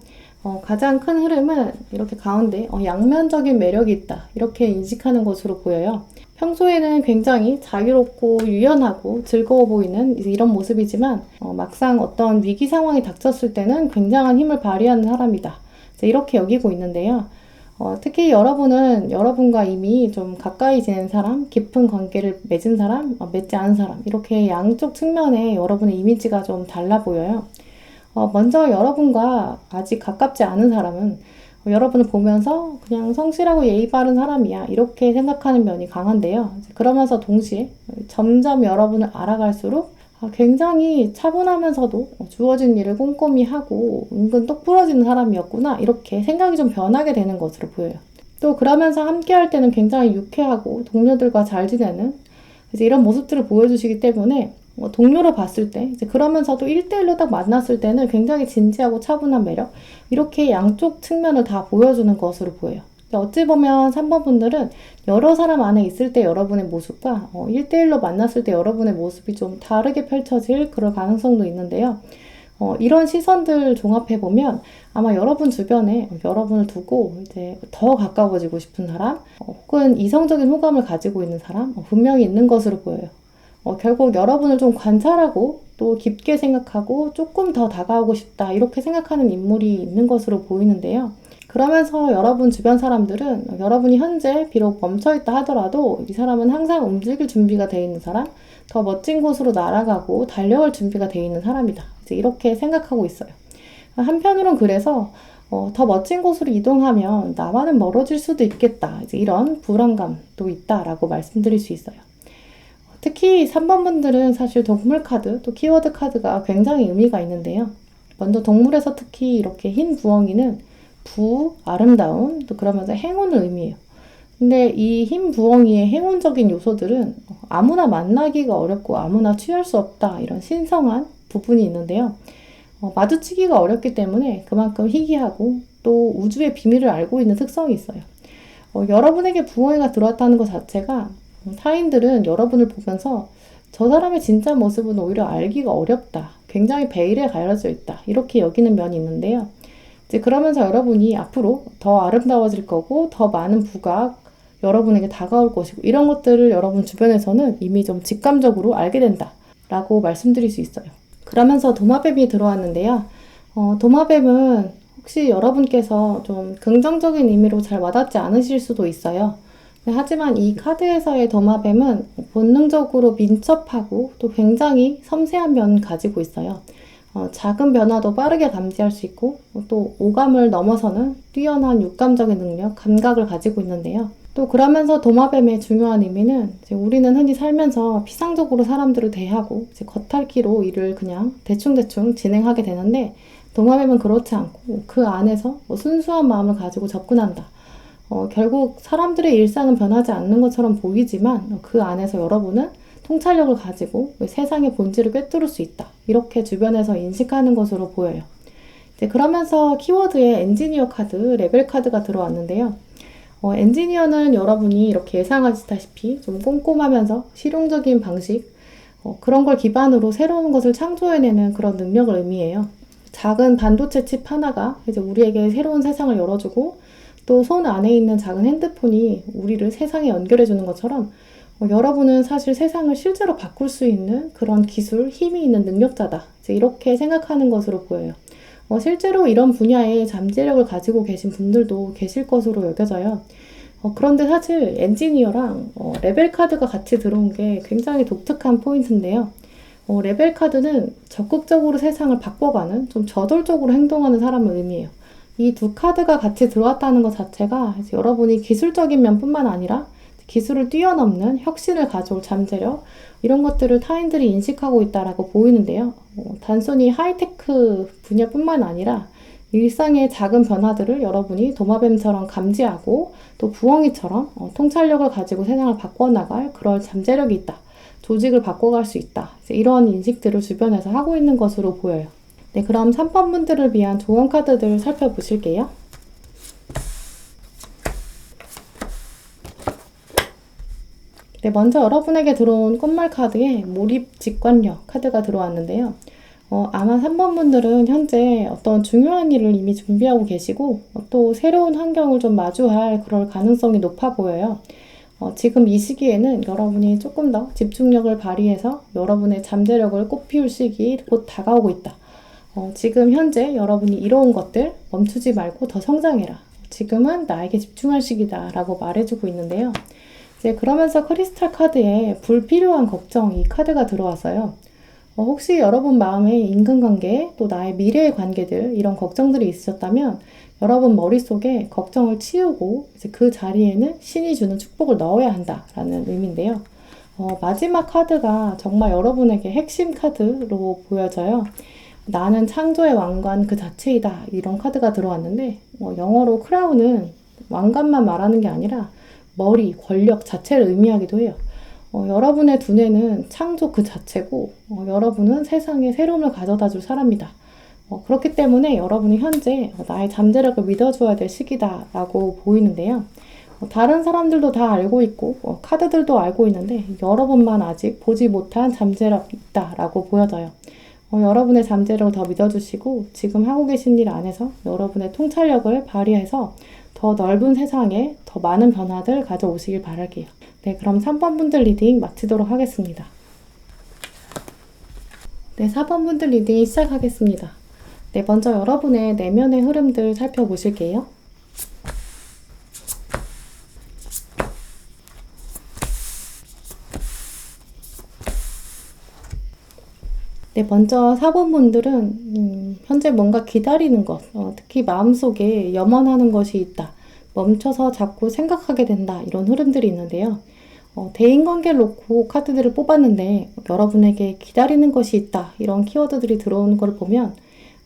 가장 큰 흐름은 이렇게 가운데 양면적인 매력이 있다, 이렇게 인식하는 것으로 보여요. 평소에는 굉장히 자유롭고 유연하고 즐거워 보이는 이런 모습이지만 막상 어떤 위기 상황이 닥쳤을 때는 굉장한 힘을 발휘하는 사람이다, 이렇게 여기고 있는데요. 특히 여러분은 여러분과 이미 좀 가까이 지낸 사람, 깊은 관계를 맺은 사람, 맺지 않은 사람, 이렇게 양쪽 측면에 여러분의 이미지가 좀 달라 보여요. 먼저 여러분과 아직 가깝지 않은 사람은 여러분을 보면서 그냥 성실하고 예의 바른 사람이야, 이렇게 생각하는 면이 강한데요. 그러면서 동시에 점점 여러분을 알아갈수록 굉장히 차분하면서도 주어진 일을 꼼꼼히 하고 은근 똑부러지는 사람이었구나, 이렇게 생각이 좀 변하게 되는 것으로 보여요. 또 그러면서 함께 할 때는 굉장히 유쾌하고 동료들과 잘 지내는 이제 이런 모습들을 보여주시기 때문에 동료로 봤을 때 이제 그러면서도 1대1로 딱 만났을 때는 굉장히 진지하고 차분한 매력, 이렇게 양쪽 측면을 다 보여주는 것으로 보여요. 어찌 보면 3번 분들은 여러 사람 안에 있을 때 여러분의 모습과 1대1로 만났을 때 여러분의 모습이 좀 다르게 펼쳐질 그럴 가능성도 있는데요. 이런 시선들 종합해보면 아마 여러분 주변에 여러분을 두고 이제 더 가까워지고 싶은 사람, 혹은 이성적인 호감을 가지고 있는 사람 분명히 있는 것으로 보여요. 결국 여러분을 좀 관찰하고 또 깊게 생각하고 조금 더 다가오고 싶다, 이렇게 생각하는 인물이 있는 것으로 보이는데요. 그러면서 여러분 주변 사람들은 여러분이 현재 비록 멈춰있다 하더라도 이 사람은 항상 움직일 준비가 되어 있는 사람, 더 멋진 곳으로 날아가고 달려갈 준비가 되어 있는 사람이다, 이제 이렇게 생각하고 있어요. 한편으론 그래서 더 멋진 곳으로 이동하면 나와는 멀어질 수도 있겠다, 이제 이런 불안감도 있다라고 말씀드릴 수 있어요. 특히 3번 분들은 사실 동물 카드, 또 키워드 카드가 굉장히 의미가 있는데요. 먼저 동물에서 특히 이렇게 흰 부엉이는 아름다움, 또 그러면서 행운을 의미해요. 근데 이 흰 부엉이의 행운적인 요소들은 아무나 만나기가 어렵고 아무나 취할 수 없다, 이런 신성한 부분이 있는데요. 마주치기가 어렵기 때문에 그만큼 희귀하고 또 우주의 비밀을 알고 있는 특성이 있어요. 여러분에게 부엉이가 들어왔다는 것 자체가 타인들은 여러분을 보면서 저 사람의 진짜 모습은 오히려 알기가 어렵다, 굉장히 베일에 가려져 있다, 이렇게 여기는 면이 있는데요. 이제 그러면서 여러분이 앞으로 더 아름다워질 거고 더 많은 부가 여러분에게 다가올 것이고, 이런 것들을 여러분 주변에서는 이미 좀 직감적으로 알게 된다 라고 말씀드릴 수 있어요. 그러면서 도마뱀이 들어왔는데요. 도마뱀은 혹시 여러분께서 좀 긍정적인 의미로 잘 와닿지 않으실 수도 있어요. 하지만 이 카드에서의 도마뱀은 본능적으로 민첩하고 또 굉장히 섬세한 면을 가지고 있어요. 작은 변화도 빠르게 감지할 수 있고 또 오감을 넘어서는 뛰어난 육감적인 능력, 감각을 가지고 있는데요. 또 그러면서 도마뱀의 중요한 의미는 이제 우리는 흔히 살면서 피상적으로 사람들을 대하고 이제 겉핥기로 일을 그냥 대충대충 진행하게 되는데, 도마뱀은 그렇지 않고 그 안에서 순수한 마음을 가지고 접근한다. 결국 사람들의 일상은 변하지 않는 것처럼 보이지만 그 안에서 여러분은 통찰력을 가지고 세상의 본질을 꿰뚫을 수 있다, 이렇게 주변에서 인식하는 것으로 보여요. 이제 그러면서 키워드에 엔지니어 카드, 레벨 카드가 들어왔는데요. 엔지니어는 여러분이 이렇게 예상하시다시피 좀 꼼꼼하면서 실용적인 방식, 그런 걸 기반으로 새로운 것을 창조해내는 그런 능력을 의미해요. 작은 반도체 칩 하나가 이제 우리에게 새로운 세상을 열어주고 또 손 안에 있는 작은 핸드폰이 우리를 세상에 연결해주는 것처럼 여러분은 사실 세상을 실제로 바꿀 수 있는 그런 기술, 힘이 있는 능력자다, 이제 이렇게 생각하는 것으로 보여요. 실제로 이런 분야에 잠재력을 가지고 계신 분들도 계실 것으로 여겨져요. 그런데 사실 엔지니어랑 레벨 카드가 같이 들어온 게 굉장히 독특한 포인트인데요. 레벨 카드는 적극적으로 세상을 바꿔가는, 좀 저돌적으로 행동하는 사람을 의미해요. 이 두 카드가 같이 들어왔다는 것 자체가 이제 여러분이 기술적인 면뿐만 아니라 기술을 뛰어넘는 혁신을 가져올 잠재력, 이런 것들을 타인들이 인식하고 있다라고 보이는데요. 단순히 하이테크 분야뿐만 아니라 일상의 작은 변화들을 여러분이 도마뱀처럼 감지하고 또 부엉이처럼 통찰력을 가지고 세상을 바꿔나갈 그럴 잠재력이 있다. 조직을 바꿔갈 수 있다. 이런 인식들을 주변에서 하고 있는 것으로 보여요. 네, 그럼 3번 분들을 위한 조언 카드들 살펴보실게요. 네, 먼저 여러분에게 들어온 꽃말 카드에 몰입 직관력 카드가 들어왔는데요. 아마 3번 분들은 현재 어떤 중요한 일을 이미 준비하고 계시고 또 새로운 환경을 좀 마주할 그럴 가능성이 높아 보여요. 지금 이 시기에는 여러분이 조금 더 집중력을 발휘해서 여러분의 잠재력을 꽃피울 시기 곧 다가오고 있다. 지금 현재 여러분이 이뤄온 것들 멈추지 말고 더 성장해라. 지금은 나에게 집중할 시기다 라고 말해주고 있는데요. 이제 그러면서 크리스탈 카드에 불필요한 걱정, 이 카드가 들어왔어요. 혹시 여러분 마음에 인간관계, 또 나의 미래의 관계들, 이런 걱정들이 있으셨다면 여러분 머릿속에 걱정을 치우고 이제 그 자리에는 신이 주는 축복을 넣어야 한다라는 의미인데요. 마지막 카드가 정말 여러분에게 핵심 카드로 보여져요. 나는 창조의 왕관 그 자체이다. 이런 카드가 들어왔는데 영어로 크라운은 왕관만 말하는 게 아니라 머리, 권력 자체를 의미하기도 해요. 여러분의 두뇌는 창조 그 자체고 여러분은 세상에 새로움을 가져다 줄 사람이다. 그렇기 때문에 여러분이 현재 나의 잠재력을 믿어줘야 될 시기다라고 보이는데요. 다른 사람들도 다 알고 있고 카드들도 알고 있는데 여러분만 아직 보지 못한 잠재력이 있다라고 보여져요. 여러분의 잠재력을 더 믿어주시고 지금 하고 계신 일 안에서 여러분의 통찰력을 발휘해서 더 넓은 세상에 더 많은 변화들 가져오시길 바랄게요. 네, 그럼 3번 분들 리딩 마치도록 하겠습니다. 네, 4번 분들 리딩 시작하겠습니다. 네, 먼저 여러분의 내면의 흐름들 살펴보실게요. 네, 먼저 4번 분들은 현재 뭔가 기다리는 것, 특히 마음속에 염원하는 것이 있다. 멈춰서 자꾸 생각하게 된다. 이런 흐름들이 있는데요. 대인관계를 놓고 카드들을 뽑았는데 여러분에게 기다리는 것이 있다. 이런 키워드들이 들어오는 걸 보면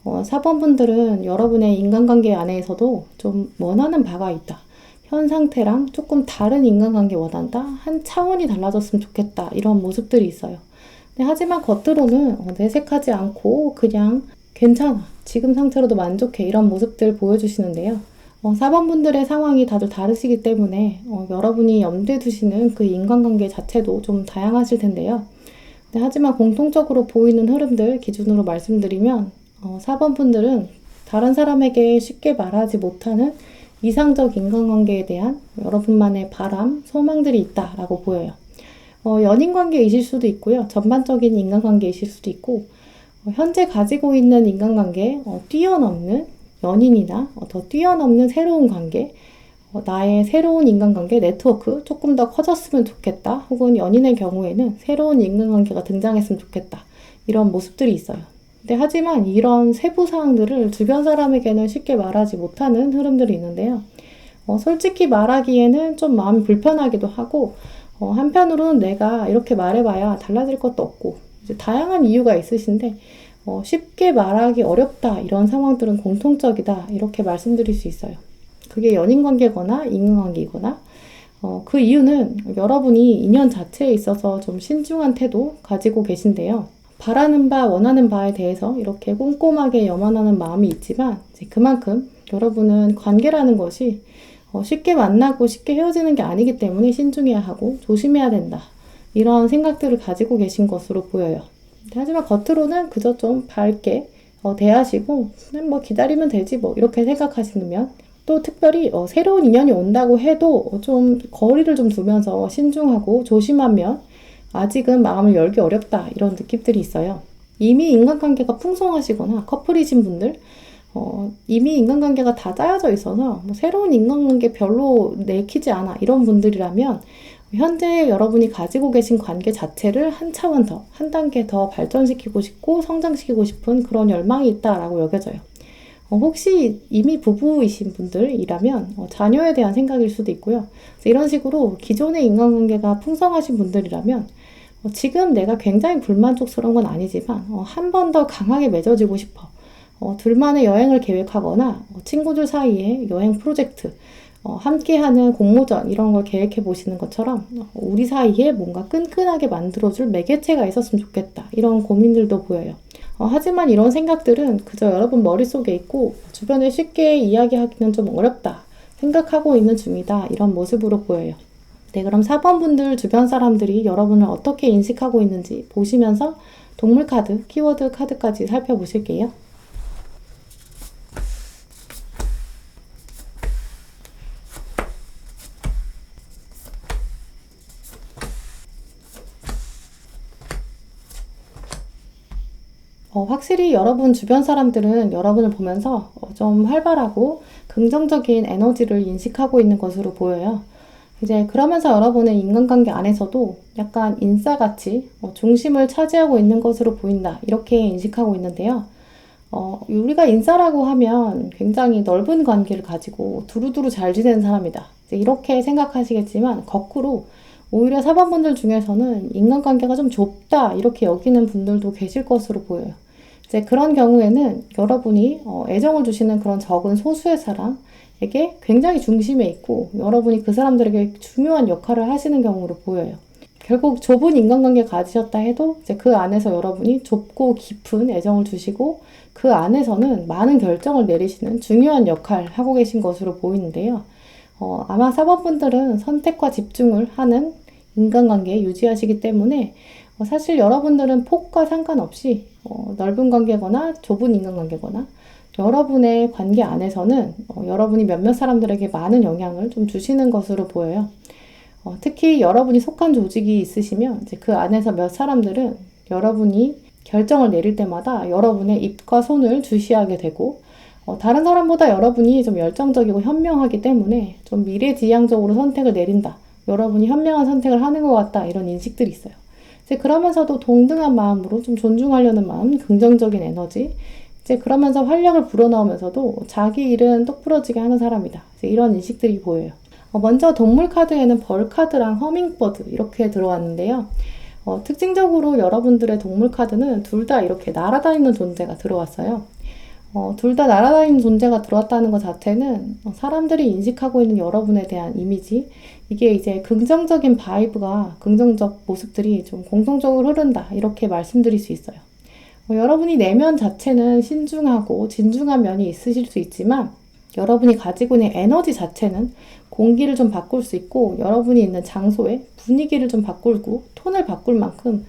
4번 분들은 여러분의 인간관계 안에서도 좀 원하는 바가 있다. 현 상태랑 조금 다른 인간관계 원한다. 한 차원이 달라졌으면 좋겠다. 이런 모습들이 있어요. 네, 하지만 겉으로는 내색하지 않고 그냥 괜찮아. 지금 상태로도 만족해. 이런 모습들 보여주시는데요. 4번 분들의 상황이 다들 다르시기 때문에 여러분이 염두에 두시는 그 인간관계 자체도 좀 다양하실 텐데요. 네, 하지만 공통적으로 보이는 흐름들 기준으로 말씀드리면 4번 분들은 다른 사람에게 쉽게 말하지 못하는 이상적 인간관계에 대한 여러분만의 바람, 소망들이 있다라고 보여요. 연인관계이실 수도 있고요. 전반적인 인간관계이실 수도 있고 현재 가지고 있는 인간관계 뛰어넘는 연인이나 더 뛰어넘는 새로운 관계, 나의 새로운 인간관계, 네트워크 조금 더 커졌으면 좋겠다. 혹은 연인의 경우에는 새로운 인간관계가 등장했으면 좋겠다. 이런 모습들이 있어요. 근데 하지만 이런 세부 사항들을 주변 사람에게는 쉽게 말하지 못하는 흐름들이 있는데요. 솔직히 말하기에는 좀 마음이 불편하기도 하고 한편으로는 내가 이렇게 말해봐야 달라질 것도 없고 이제 다양한 이유가 있으신데 쉽게 말하기 어렵다 이런 상황들은 공통적이다 이렇게 말씀드릴 수 있어요. 그게 연인관계거나 인간관계이거나 그 이유는 여러분이 인연 자체에 있어서 좀 신중한 태도 가지고 계신데요. 바라는 바 원하는 바에 대해서 이렇게 꼼꼼하게 염원하는 마음이 있지만 이제 그만큼 여러분은 관계라는 것이 쉽게 만나고 쉽게 헤어지는 게 아니기 때문에 신중해야 하고 조심해야 된다. 이런 생각들을 가지고 계신 것으로 보여요. 하지만 겉으로는 그저 좀 밝게 대하시고 그냥 뭐 기다리면 되지 뭐 이렇게 생각하시면 또 특별히 새로운 인연이 온다고 해도 좀 거리를 좀 두면서 신중하고 조심하면 아직은 마음을 열기 어렵다 이런 느낌들이 있어요. 이미 인간관계가 풍성하시거나 커플이신 분들 이미 인간관계가 다 짜여져 있어서 뭐 새로운 인간관계 별로 내키지 않아 이런 분들이라면 현재 여러분이 가지고 계신 관계 자체를 한 차원 더, 한 단계 더 발전시키고 싶고 성장시키고 싶은 그런 열망이 있다라고 여겨져요. 혹시 이미 부부이신 분들이라면 자녀에 대한 생각일 수도 있고요. 이런 식으로 기존의 인간관계가 풍성하신 분들이라면 지금 내가 굉장히 불만족스러운 건 아니지만 한 번 더 강하게 맺어지고 싶어. 둘만의 여행을 계획하거나 친구들 사이에 여행 프로젝트, 함께하는 공모전 이런 걸 계획해 보시는 것처럼 우리 사이에 뭔가 끈끈하게 만들어줄 매개체가 있었으면 좋겠다. 이런 고민들도 보여요. 하지만 이런 생각들은 그저 여러분 머릿속에 있고 주변에 쉽게 이야기하기는 좀 어렵다. 생각하고 있는 중이다. 이런 모습으로 보여요. 네, 그럼 4번 분들 주변 사람들이 여러분을 어떻게 인식하고 있는지 보시면서 동물 카드, 키워드 카드까지 살펴보실게요. 확실히 여러분 주변 사람들은 여러분을 보면서 좀 활발하고 긍정적인 에너지를 인식하고 있는 것으로 보여요. 이제 그러면서 여러분의 인간관계 안에서도 약간 인싸같이 중심을 차지하고 있는 것으로 보인다. 이렇게 인식하고 있는데요. 우리가 인싸라고 하면 굉장히 넓은 관계를 가지고 두루두루 잘 지내는 사람이다. 이제 이렇게 생각하시겠지만 거꾸로 오히려 사반분들 중에서는 인간관계가 좀 좁다. 이렇게 여기는 분들도 계실 것으로 보여요. 이제 그런 경우에는 여러분이 애정을 주시는 그런 적은 소수의 사람에게 굉장히 중심에 있고 여러분이 그 사람들에게 중요한 역할을 하시는 경우로 보여요. 결국 좁은 인간관계 가지셨다 해도 이제 그 안에서 여러분이 좁고 깊은 애정을 주시고 그 안에서는 많은 결정을 내리시는 중요한 역할을 하고 계신 것으로 보이는데요. 아마 사번분들은 선택과 집중을 하는 인간관계 유지하시기 때문에 사실 여러분들은 폭과 상관없이 넓은 관계거나 좁은 인간관계거나 여러분의 관계 안에서는 여러분이 몇몇 사람들에게 많은 영향을 좀 주시는 것으로 보여요. 특히 여러분이 속한 조직이 있으시면 이제 그 안에서 몇 사람들은 여러분이 결정을 내릴 때마다 여러분의 입과 손을 주시하게 되고 다른 사람보다 여러분이 좀 열정적이고 현명하기 때문에 좀 미래지향적으로 선택을 내린다. 여러분이 현명한 선택을 하는 것 같다. 이런 인식들이 있어요. 이제 그러면서도 동등한 마음으로 좀 존중하려는 마음, 긍정적인 에너지. 이제 그러면서 활력을 불어넣으면서도 자기 일은 똑부러지게 하는 사람이다. 이제 이런 인식들이 보여요. 먼저 동물 카드에는 벌 카드랑 허밍버드 이렇게 들어왔는데요. 특징적으로 여러분들의 동물 카드는 둘 다 이렇게 날아다니는 존재가 들어왔어요. 둘 다 날아다니는 존재가 들어왔다는 것 자체는 사람들이 인식하고 있는 여러분에 대한 이미지, 이게 이제 긍정적인 바이브가, 긍정적 모습들이 좀 공통적으로 흐른다. 이렇게 말씀드릴 수 있어요. 여러분이 내면 자체는 신중하고 진중한 면이 있으실 수 있지만 여러분이 가지고 있는 에너지 자체는 공기를 좀 바꿀 수 있고 여러분이 있는 장소의 분위기를 좀 바꾸고 톤을 바꿀 만큼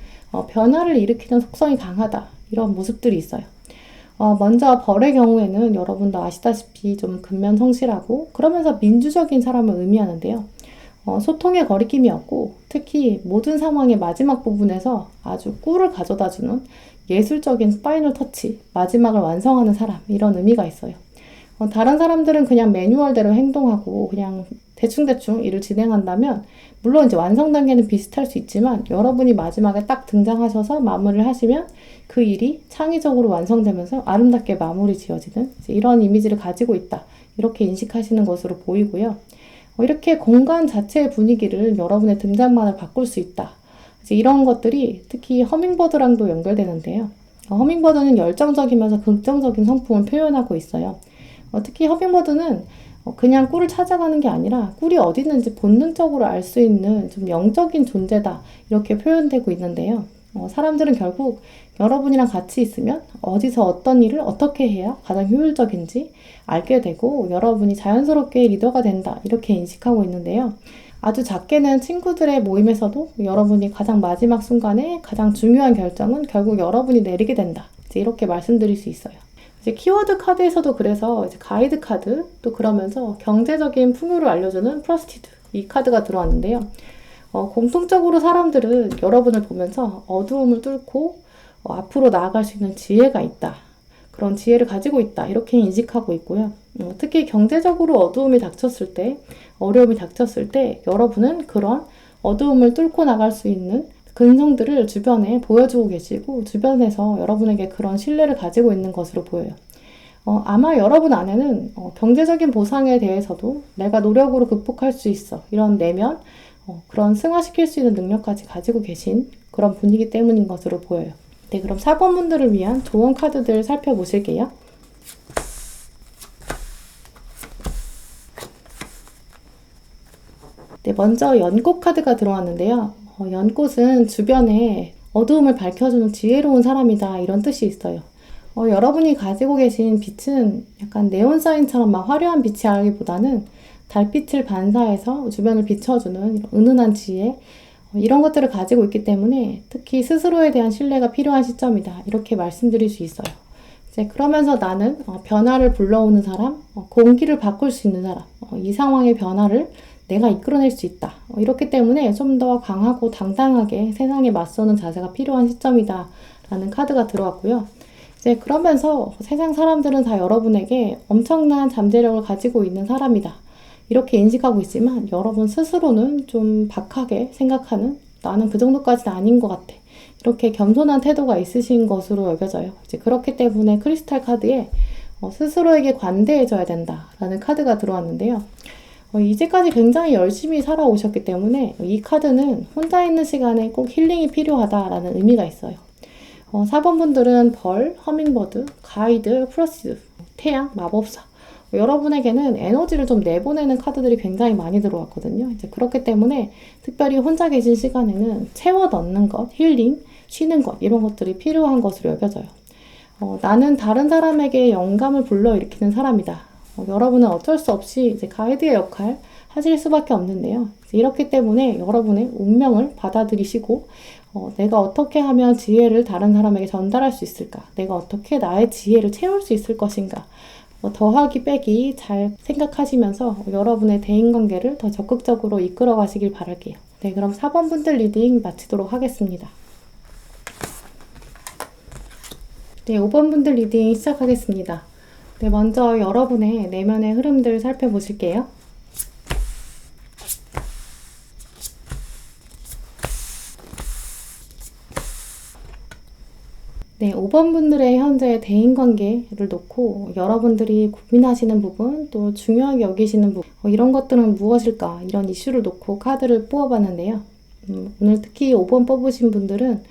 변화를 일으키는 속성이 강하다. 이런 모습들이 있어요. 먼저 벌의 경우에는 여러분도 아시다시피 좀 근면성실하고 그러면서 민주적인 사람을 의미하는데요. 소통의 거리낌이 없고 특히 모든 상황의 마지막 부분에서 아주 꿀을 가져다주는 예술적인 파이널 터치, 마지막을 완성하는 사람 이런 의미가 있어요. 다른 사람들은 그냥 매뉴얼대로 행동하고 그냥 대충대충 일을 진행한다면 물론 이제 완성 단계는 비슷할 수 있지만 여러분이 마지막에 딱 등장하셔서 마무리를 하시면 그 일이 창의적으로 완성되면서 아름답게 마무리 지어지는 이런 이미지를 가지고 있다. 이렇게 인식하시는 것으로 보이고요. 이렇게 공간 자체의 분위기를 여러분의 등장만을 바꿀 수 있다. 이런 것들이 특히 허밍버드랑도 연결되는데요. 허밍버드는 열정적이면서 긍정적인 성품을 표현하고 있어요. 특히 허밍버드는 그냥 꿀을 찾아가는 게 아니라 꿀이 어디 있는지 본능적으로 알 수 있는 좀 영적인 존재다. 이렇게 표현되고 있는데요. 사람들은 결국 여러분이랑 같이 있으면 어디서 어떤 일을 어떻게 해야 가장 효율적인지 알게 되고 여러분이 자연스럽게 리더가 된다. 이렇게 인식하고 있는데요. 아주 작게는 친구들의 모임에서도 여러분이 가장 마지막 순간에 가장 중요한 결정은 결국 여러분이 내리게 된다. 이제 이렇게 말씀드릴 수 있어요. 이제 키워드 카드에서도 그래서 이제 가이드 카드 또 그러면서 경제적인 풍요를 알려주는 프로스티드 이 카드가 들어왔는데요. 공통적으로 사람들은 여러분을 보면서 어두움을 뚫고 앞으로 나아갈 수 있는 지혜가 있다. 그런 지혜를 가지고 있다. 이렇게 인식하고 있고요. 특히 경제적으로 어두움이 닥쳤을 때, 어려움이 닥쳤을 때 여러분은 그런 어두움을 뚫고 나갈 수 있는 근성들을 주변에 보여주고 계시고 주변에서 여러분에게 그런 신뢰를 가지고 있는 것으로 보여요. 아마 여러분 안에는 경제적인 보상에 대해서도 내가 노력으로 극복할 수 있어. 이런 내면, 그런 승화시킬 수 있는 능력까지 가지고 계신 그런 분이기 때문인 것으로 보여요. 네, 그럼 4번 분들을 위한 조언 카드들 살펴보실게요. 네, 먼저 연꽃 카드가 들어왔는데요. 연꽃은 주변에 어두움을 밝혀주는 지혜로운 사람이다. 이런 뜻이 있어요. 여러분이 가지고 계신 빛은 약간 네온사인처럼 막 화려한 빛이 아니기보다는 달빛을 반사해서 주변을 비춰주는 이런 은은한 지혜, 이런 것들을 가지고 있기 때문에 특히 스스로에 대한 신뢰가 필요한 시점이다. 이렇게 말씀드릴 수 있어요. 이제 그러면서 나는 변화를 불러오는 사람, 공기를 바꿀 수 있는 사람, 이 상황의 변화를 내가 이끌어낼 수 있다. 이렇기 때문에 좀 더 강하고 당당하게 세상에 맞서는 자세가 필요한 시점이다. 라는 카드가 들어왔고요. 이제 그러면서 세상 사람들은 다 여러분에게 엄청난 잠재력을 가지고 있는 사람이다. 이렇게 인식하고 있지만 여러분 스스로는 좀 박하게 생각하는 나는 그 정도까지는 아닌 것 같아. 이렇게 겸손한 태도가 있으신 것으로 여겨져요. 이제 그렇기 때문에 크리스탈 카드에 스스로에게 관대해져야 된다라는 카드가 들어왔는데요. 이제까지 굉장히 열심히 살아오셨기 때문에 이 카드는 혼자 있는 시간에 꼭 힐링이 필요하다라는 의미가 있어요. 4번 분들은 벌, 허밍버드, 가이드, 프로시드, 태양, 마법사. 여러분에게는 에너지를 좀 내보내는 카드들이 굉장히 많이 들어왔거든요. 이제 그렇기 때문에 특별히 혼자 계신 시간에는 채워 넣는 것, 힐링, 쉬는 것, 이런 것들이 필요한 것으로 여겨져요. 나는 다른 사람에게 영감을 불러일으키는 사람이다. 여러분은 어쩔 수 없이 이제 가이드의 역할 하실 수밖에 없는데요. 이렇기 때문에 여러분의 운명을 받아들이시고 내가 어떻게 하면 지혜를 다른 사람에게 전달할 수 있을까? 내가 어떻게 나의 지혜를 채울 수 있을 것인가? 더하기 빼기 잘 생각하시면서 여러분의 대인관계를 더 적극적으로 이끌어 가시길 바랄게요. 네, 그럼 4번 분들 리딩 마치도록 하겠습니다. 네, 5번 분들 리딩 시작하겠습니다. 네, 먼저 여러분의 내면의 흐름들 살펴보실게요. 네, 5번 분들의 현재 대인관계를 놓고 여러분들이 고민하시는 부분, 또 중요하게 여기시는 부분, 이런 것들은 무엇일까? 이런 이슈를 놓고 카드를 뽑아봤는데요. 오늘 특히 5번 뽑으신 분들은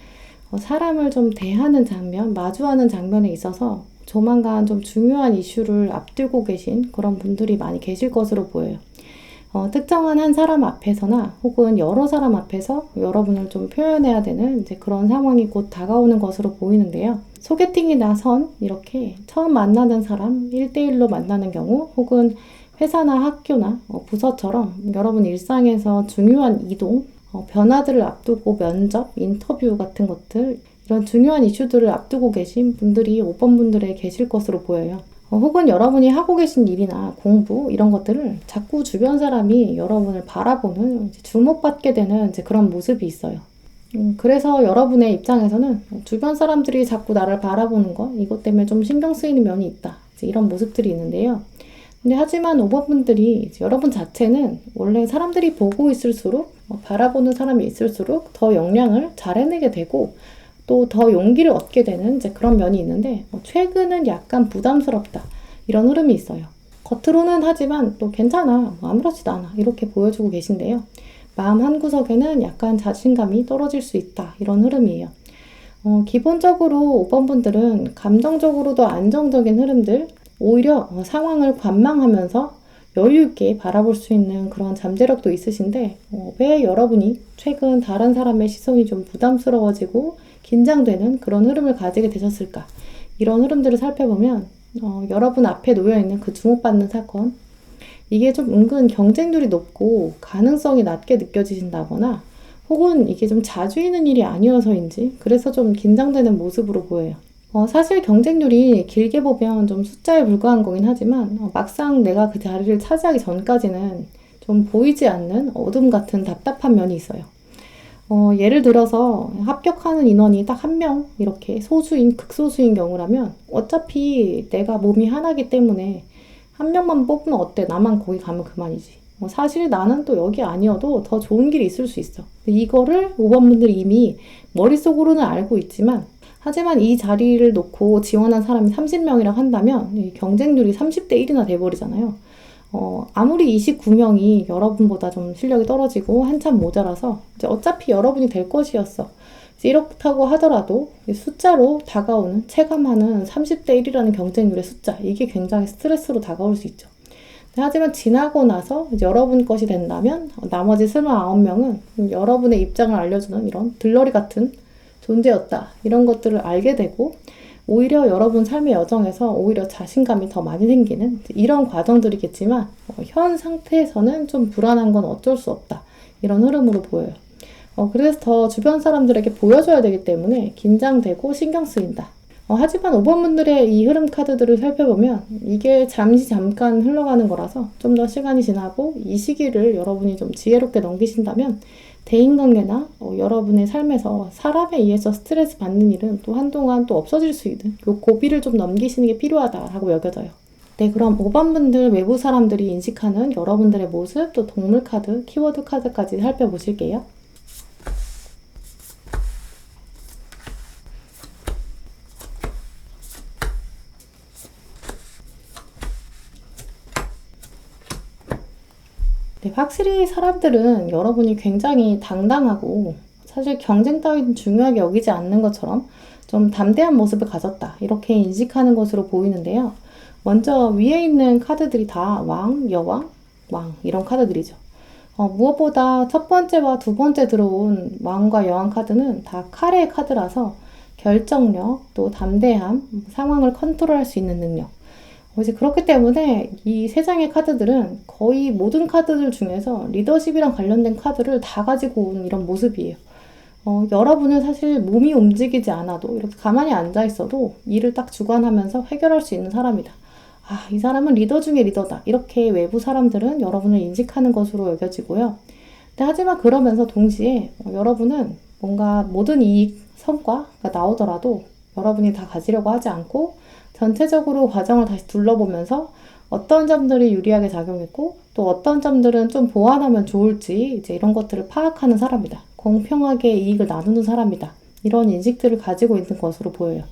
사람을 좀 대하는 장면, 마주하는 장면에 있어서 조만간 좀 중요한 이슈를 앞두고 계신 그런 분들이 많이 계실 것으로 보여요. 특정한 한 사람 앞에서나 혹은 여러 사람 앞에서 여러분을 좀 표현해야 되는 이제 그런 상황이 곧 다가오는 것으로 보이는데요. 소개팅이나 선, 이렇게 처음 만나는 사람 1대1로 만나는 경우 혹은 회사나 학교나 부서처럼 여러분 일상에서 중요한 이동, 변화들을 앞두고 면접, 인터뷰 같은 것들, 이런 중요한 이슈들을 앞두고 계신 분들이 5번 분들에 계실 것으로 보여요. 혹은 여러분이 하고 계신 일이나 공부 이런 것들을 자꾸 주변 사람이 여러분을 바라보는 주목받게 되는 이제 그런 모습이 있어요. 그래서 여러분의 입장에서는 주변 사람들이 자꾸 나를 바라보는 것 이것 때문에 좀 신경 쓰이는 면이 있다. 이제 이런 모습들이 있는데요. 근데 하지만 5번 분들이 여러분 자체는 원래 사람들이 보고 있을수록 바라보는 사람이 있을수록 더 역량을 잘 해내게 되고 또 더 용기를 얻게 되는 이제 그런 면이 있는데 최근은 약간 부담스럽다 이런 흐름이 있어요. 겉으로는 하지만 또 괜찮아 아무렇지도 않아 이렇게 보여주고 계신데요. 마음 한구석에는 약간 자신감이 떨어질 수 있다 이런 흐름이에요. 기본적으로 5번 분들은 감정적으로도 안정적인 흐름들 오히려 상황을 관망하면서 여유 있게 바라볼 수 있는 그런 잠재력도 있으신데 왜 여러분이 최근 다른 사람의 시선이 좀 부담스러워지고 긴장되는 그런 흐름을 가지게 되셨을까? 이런 흐름들을 살펴보면 여러분 앞에 놓여있는 그 주목받는 사건 이게 좀 은근 경쟁률이 높고 가능성이 낮게 느껴지신다거나 혹은 이게 좀 자주 있는 일이 아니어서인지 그래서 좀 긴장되는 모습으로 보여요. 사실 경쟁률이 길게 보면 좀 숫자에 불과한 거긴 하지만 막상 내가 그 자리를 차지하기 전까지는 좀 보이지 않는 어둠 같은 답답한 면이 있어요. 예를 들어서 합격하는 인원이 딱 한 명 이렇게 소수인 극소수인 경우라면 어차피 내가 몸이 하나기 때문에 한 명만 뽑으면 어때? 나만 거기 가면 그만이지. 사실 나는 또 여기 아니어도 더 좋은 길이 있을 수 있어. 이거를 5번 분들이 이미 머릿속으로는 알고 있지만, 하지만 이 자리를 놓고 지원한 사람이 30명이라고 한다면 이 경쟁률이 30대 1이나 돼버리잖아요. 아무리 29명이 여러분보다 좀 실력이 떨어지고 한참 모자라서 이제 어차피 여러분이 될 것이었어. 이제 이렇다고 하더라도 숫자로 다가오는, 체감하는 30대 1이라는 경쟁률의 숫자, 이게 굉장히 스트레스로 다가올 수 있죠. 하지만 지나고 나서 이제 여러분 것이 된다면 나머지 29명은 여러분의 입장을 알려주는 이런 들러리 같은 존재였다, 이런 것들을 알게 되고, 오히려 여러분 삶의 여정에서 오히려 자신감이 더 많이 생기는 이런 과정들이겠지만, 현 상태에서는 좀 불안한 건 어쩔 수 없다, 이런 흐름으로 보여요. 그래서 더 주변 사람들에게 보여줘야 되기 때문에 긴장되고 신경 쓰인다. 하지만 5번 분들의 이 흐름 카드들을 살펴보면 이게 잠깐 흘러가는 거라서 좀 더 시간이 지나고 이 시기를 여러분이 좀 지혜롭게 넘기신다면 대인관계나 여러분의 삶에서 사람에 의해서 스트레스 받는 일은 또 한동안 또 없어질 수 있는 요 고비를 좀 넘기시는 게 필요하다라고 여겨져요. 네, 그럼 5번 분들, 외부 사람들이 인식하는 여러분들의 모습, 또 동물 카드, 키워드 카드까지 살펴보실게요. 네, 확실히 사람들은 여러분이 굉장히 당당하고 사실 경쟁 따위는 중요하게 여기지 않는 것처럼 좀 담대한 모습을 가졌다, 이렇게 인식하는 것으로 보이는데요. 먼저 위에 있는 카드들이 다 왕, 여왕, 왕, 이런 카드들이죠. 무엇보다 첫 번째와 두 번째 들어온 왕과 여왕 카드는 다 칼의 카드라서 결정력, 또 담대함, 상황을 컨트롤할 수 있는 능력, 이제 그렇기 때문에 이 세 장의 카드들은 거의 모든 카드들 중에서 리더십이랑 관련된 카드를 다 가지고 온 이런 모습이에요. 여러분은 사실 몸이 움직이지 않아도 이렇게 가만히 앉아 있어도 일을 딱 주관하면서 해결할 수 있는 사람이다. 아, 이 사람은 리더 중에 리더다, 이렇게 외부 사람들은 여러분을 인식하는 것으로 여겨지고요. 근데 하지만 그러면서 동시에 여러분은 뭔가 모든 이익, 성과가 나오더라도 여러분이 다 가지려고 하지 않고 전체적으로 과정을 다시 둘러보면서 어떤 점들이 유리하게 작용했고 또 어떤 점들은 좀 보완하면 좋을지 이제 이런 것들을 파악하는 사람이다. 공평하게 이익을 나누는 사람이다. 이런 인식들을 가지고 있는 것으로 보여요.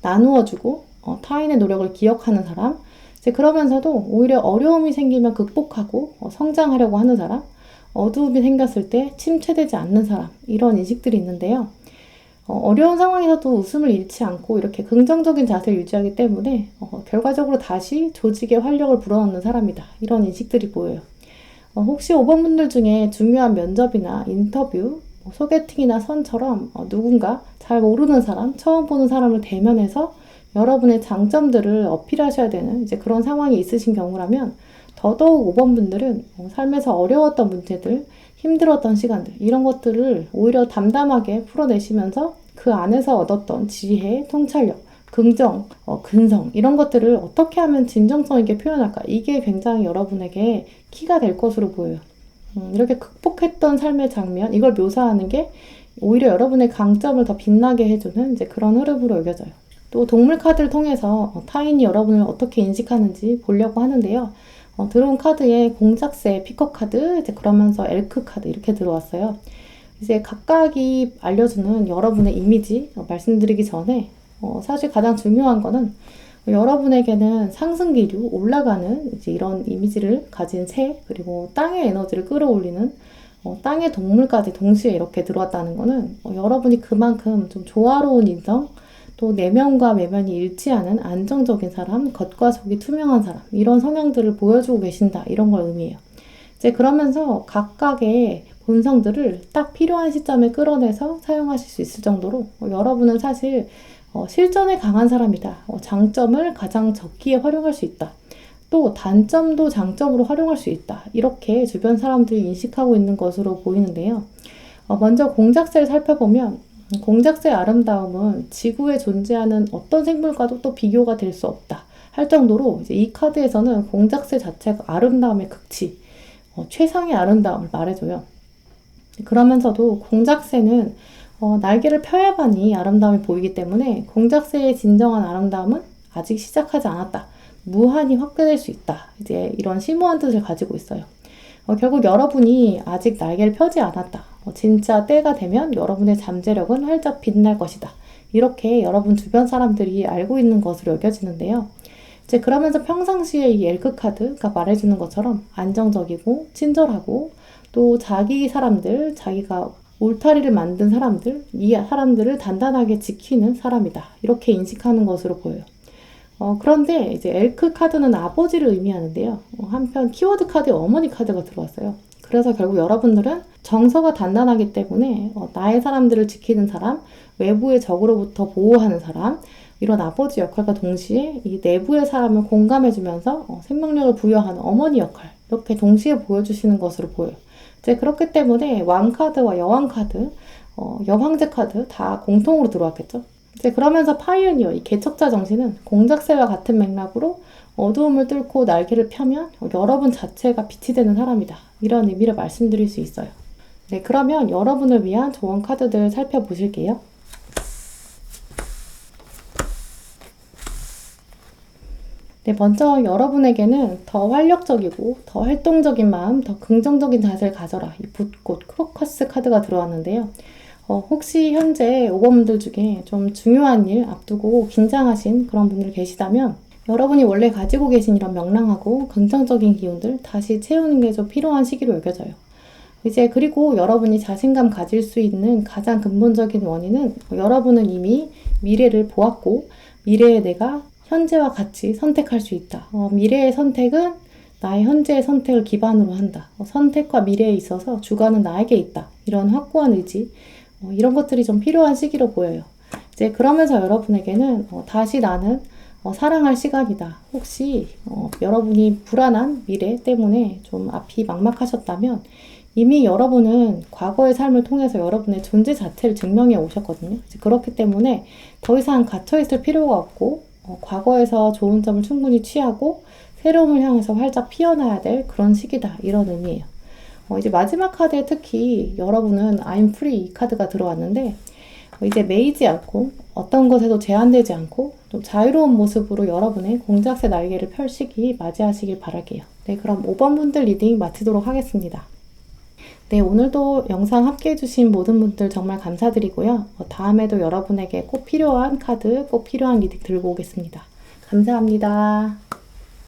나누어주고 타인의 노력을 기억하는 사람, 이제 그러면서도 오히려 어려움이 생기면 극복하고 성장하려고 하는 사람, 어두움이 생겼을 때 침체되지 않는 사람, 이런 인식들이 있는데요. 어려운 상황에서도 웃음을 잃지 않고 이렇게 긍정적인 자세를 유지하기 때문에 결과적으로 다시 조직의 활력을 불어넣는 사람이다, 이런 인식들이 보여요. 혹시 5번 분들 중에 중요한 면접이나 인터뷰, 소개팅이나 선처럼 누군가 잘 모르는 사람, 처음 보는 사람을 대면해서 여러분의 장점들을 어필하셔야 되는 이제 그런 상황이 있으신 경우라면 더더욱 5번 분들은 삶에서 어려웠던 문제들, 힘들었던 시간들, 이런 것들을 오히려 담담하게 풀어내시면서 그 안에서 얻었던 지혜, 통찰력, 긍정, 근성, 이런 것들을 어떻게 하면 진정성 있게 표현할까, 이게 굉장히 여러분에게 키가 될 것으로 보여요. 이렇게 극복했던 삶의 장면, 이걸 묘사하는 게 오히려 여러분의 강점을 더 빛나게 해주는 이제 그런 흐름으로 여겨져요. 또 동물 카드를 통해서 타인이 여러분을 어떻게 인식하는지 보려고 하는데요. 들어온 카드에 공작새, 피커 카드, 이제 그러면서 엘크 카드 이렇게 들어왔어요. 이제 각각이 알려주는 여러분의 이미지 말씀드리기 전에 사실 가장 중요한 거는 여러분에게는 상승기류, 올라가는 이제 이런 이미지를 가진 새, 그리고 땅의 에너지를 끌어올리는 땅의 동물까지 동시에 이렇게 들어왔다는 거는 여러분이 그만큼 좀 조화로운 인성, 또 내면과 외면이 일치하는 안정적인 사람, 겉과 속이 투명한 사람, 이런 성향들을 보여주고 계신다, 이런 걸 의미해요. 이제 그러면서 각각의 본성들을 딱 필요한 시점에 끌어내서 사용하실 수 있을 정도로 여러분은 사실 실전에 강한 사람이다. 장점을 가장 적기에 활용할 수 있다. 또 단점도 장점으로 활용할 수 있다. 이렇게 주변 사람들이 인식하고 있는 것으로 보이는데요. 먼저 공작새를 살펴보면 공작새의 아름다움은 지구에 존재하는 어떤 생물과도 또 비교가 될 수 없다 할 정도로 이제 이 카드에서는 공작새 자체가 아름다움의 극치, 최상의 아름다움을 말해줘요. 그러면서도 공작새는 날개를 펴야만이 아름다움이 보이기 때문에 공작새의 진정한 아름다움은 아직 시작하지 않았다. 무한히 확대될 수 있다. 이제 이런 심오한 뜻을 가지고 있어요. 결국 여러분이 아직 날개를 펴지 않았다. 진짜 때가 되면 여러분의 잠재력은 활짝 빛날 것이다. 이렇게 여러분 주변 사람들이 알고 있는 것으로 여겨지는데요. 이제 그러면서 평상시에 이 엘크 카드가 말해주는 것처럼 안정적이고 친절하고 또 자기 사람들, 자기가 울타리를 만든 사람들, 이 사람들을 단단하게 지키는 사람이다. 이렇게 인식하는 것으로 보여요. 그런데 이제 엘크 카드는 아버지를 의미하는데요. 한편 키워드 카드에 어머니 카드가 들어왔어요. 그래서 결국 여러분들은 정서가 단단하기 때문에 나의 사람들을 지키는 사람, 외부의 적으로부터 보호하는 사람, 이런 아버지 역할과 동시에 이 내부의 사람을 공감해주면서 생명력을 부여하는 어머니 역할, 이렇게 동시에 보여주시는 것으로 보여요. 이제 그렇기 때문에 왕 카드와 여왕 카드, 여황제 카드 다 공통으로 들어왔겠죠. 이제 그러면서 파이오니어, 이 개척자 정신은 공작새와 같은 맥락으로 어두움을 뚫고 날개를 펴면 여러분 자체가 빛이 되는 사람이다. 이런 의미를 말씀드릴 수 있어요. 네, 그러면 여러분을 위한 조언 카드들 살펴보실게요. 네, 먼저 여러분에게는 더 활력적이고 더 활동적인 마음, 더 긍정적인 자세를 가져라. 이 붓꽃, 크로커스 카드가 들어왔는데요. 혹시 현재 5번분들 중에 좀 중요한 일 앞두고 긴장하신 그런 분들 계시다면 여러분이 원래 가지고 계신 이런 명랑하고 긍정적인 기운들 다시 채우는 게 좀 필요한 시기로 여겨져요. 이제 그리고 여러분이 자신감 가질 수 있는 가장 근본적인 원인은 여러분은 이미 미래를 보았고 미래의 내가 현재와 같이 선택할 수 있다. 미래의 선택은 나의 현재의 선택을 기반으로 한다. 선택과 미래에 있어서 주관은 나에게 있다. 이런 확고한 의지, 이런 것들이 좀 필요한 시기로 보여요. 이제 그러면서 여러분에게는 다시 나는 사랑할 시간이다. 혹시 여러분이 불안한 미래 때문에 좀 앞이 막막하셨다면 이미 여러분은 과거의 삶을 통해서 여러분의 존재 자체를 증명해 오셨거든요. 그렇기 때문에 더 이상 갇혀있을 필요가 없고 과거에서 좋은 점을 충분히 취하고 새로움을 향해서 활짝 피어나야 될 그런 시기다. 이런 의미예요. 이제 마지막 카드에 특히 여러분은 I'm free 이 카드가 들어왔는데 이제 매이지 않고 어떤 것에도 제한되지 않고 좀 자유로운 모습으로 여러분의 공작새 날개를 펼 시기 맞이하시길 바랄게요. 네, 그럼 5번 분들 리딩 마치도록 하겠습니다. 네, 오늘도 영상 함께 해주신 모든 분들 정말 감사드리고요. 다음에도 여러분에게 꼭 필요한 카드, 꼭 필요한 리딩 들고 오겠습니다. 감사합니다.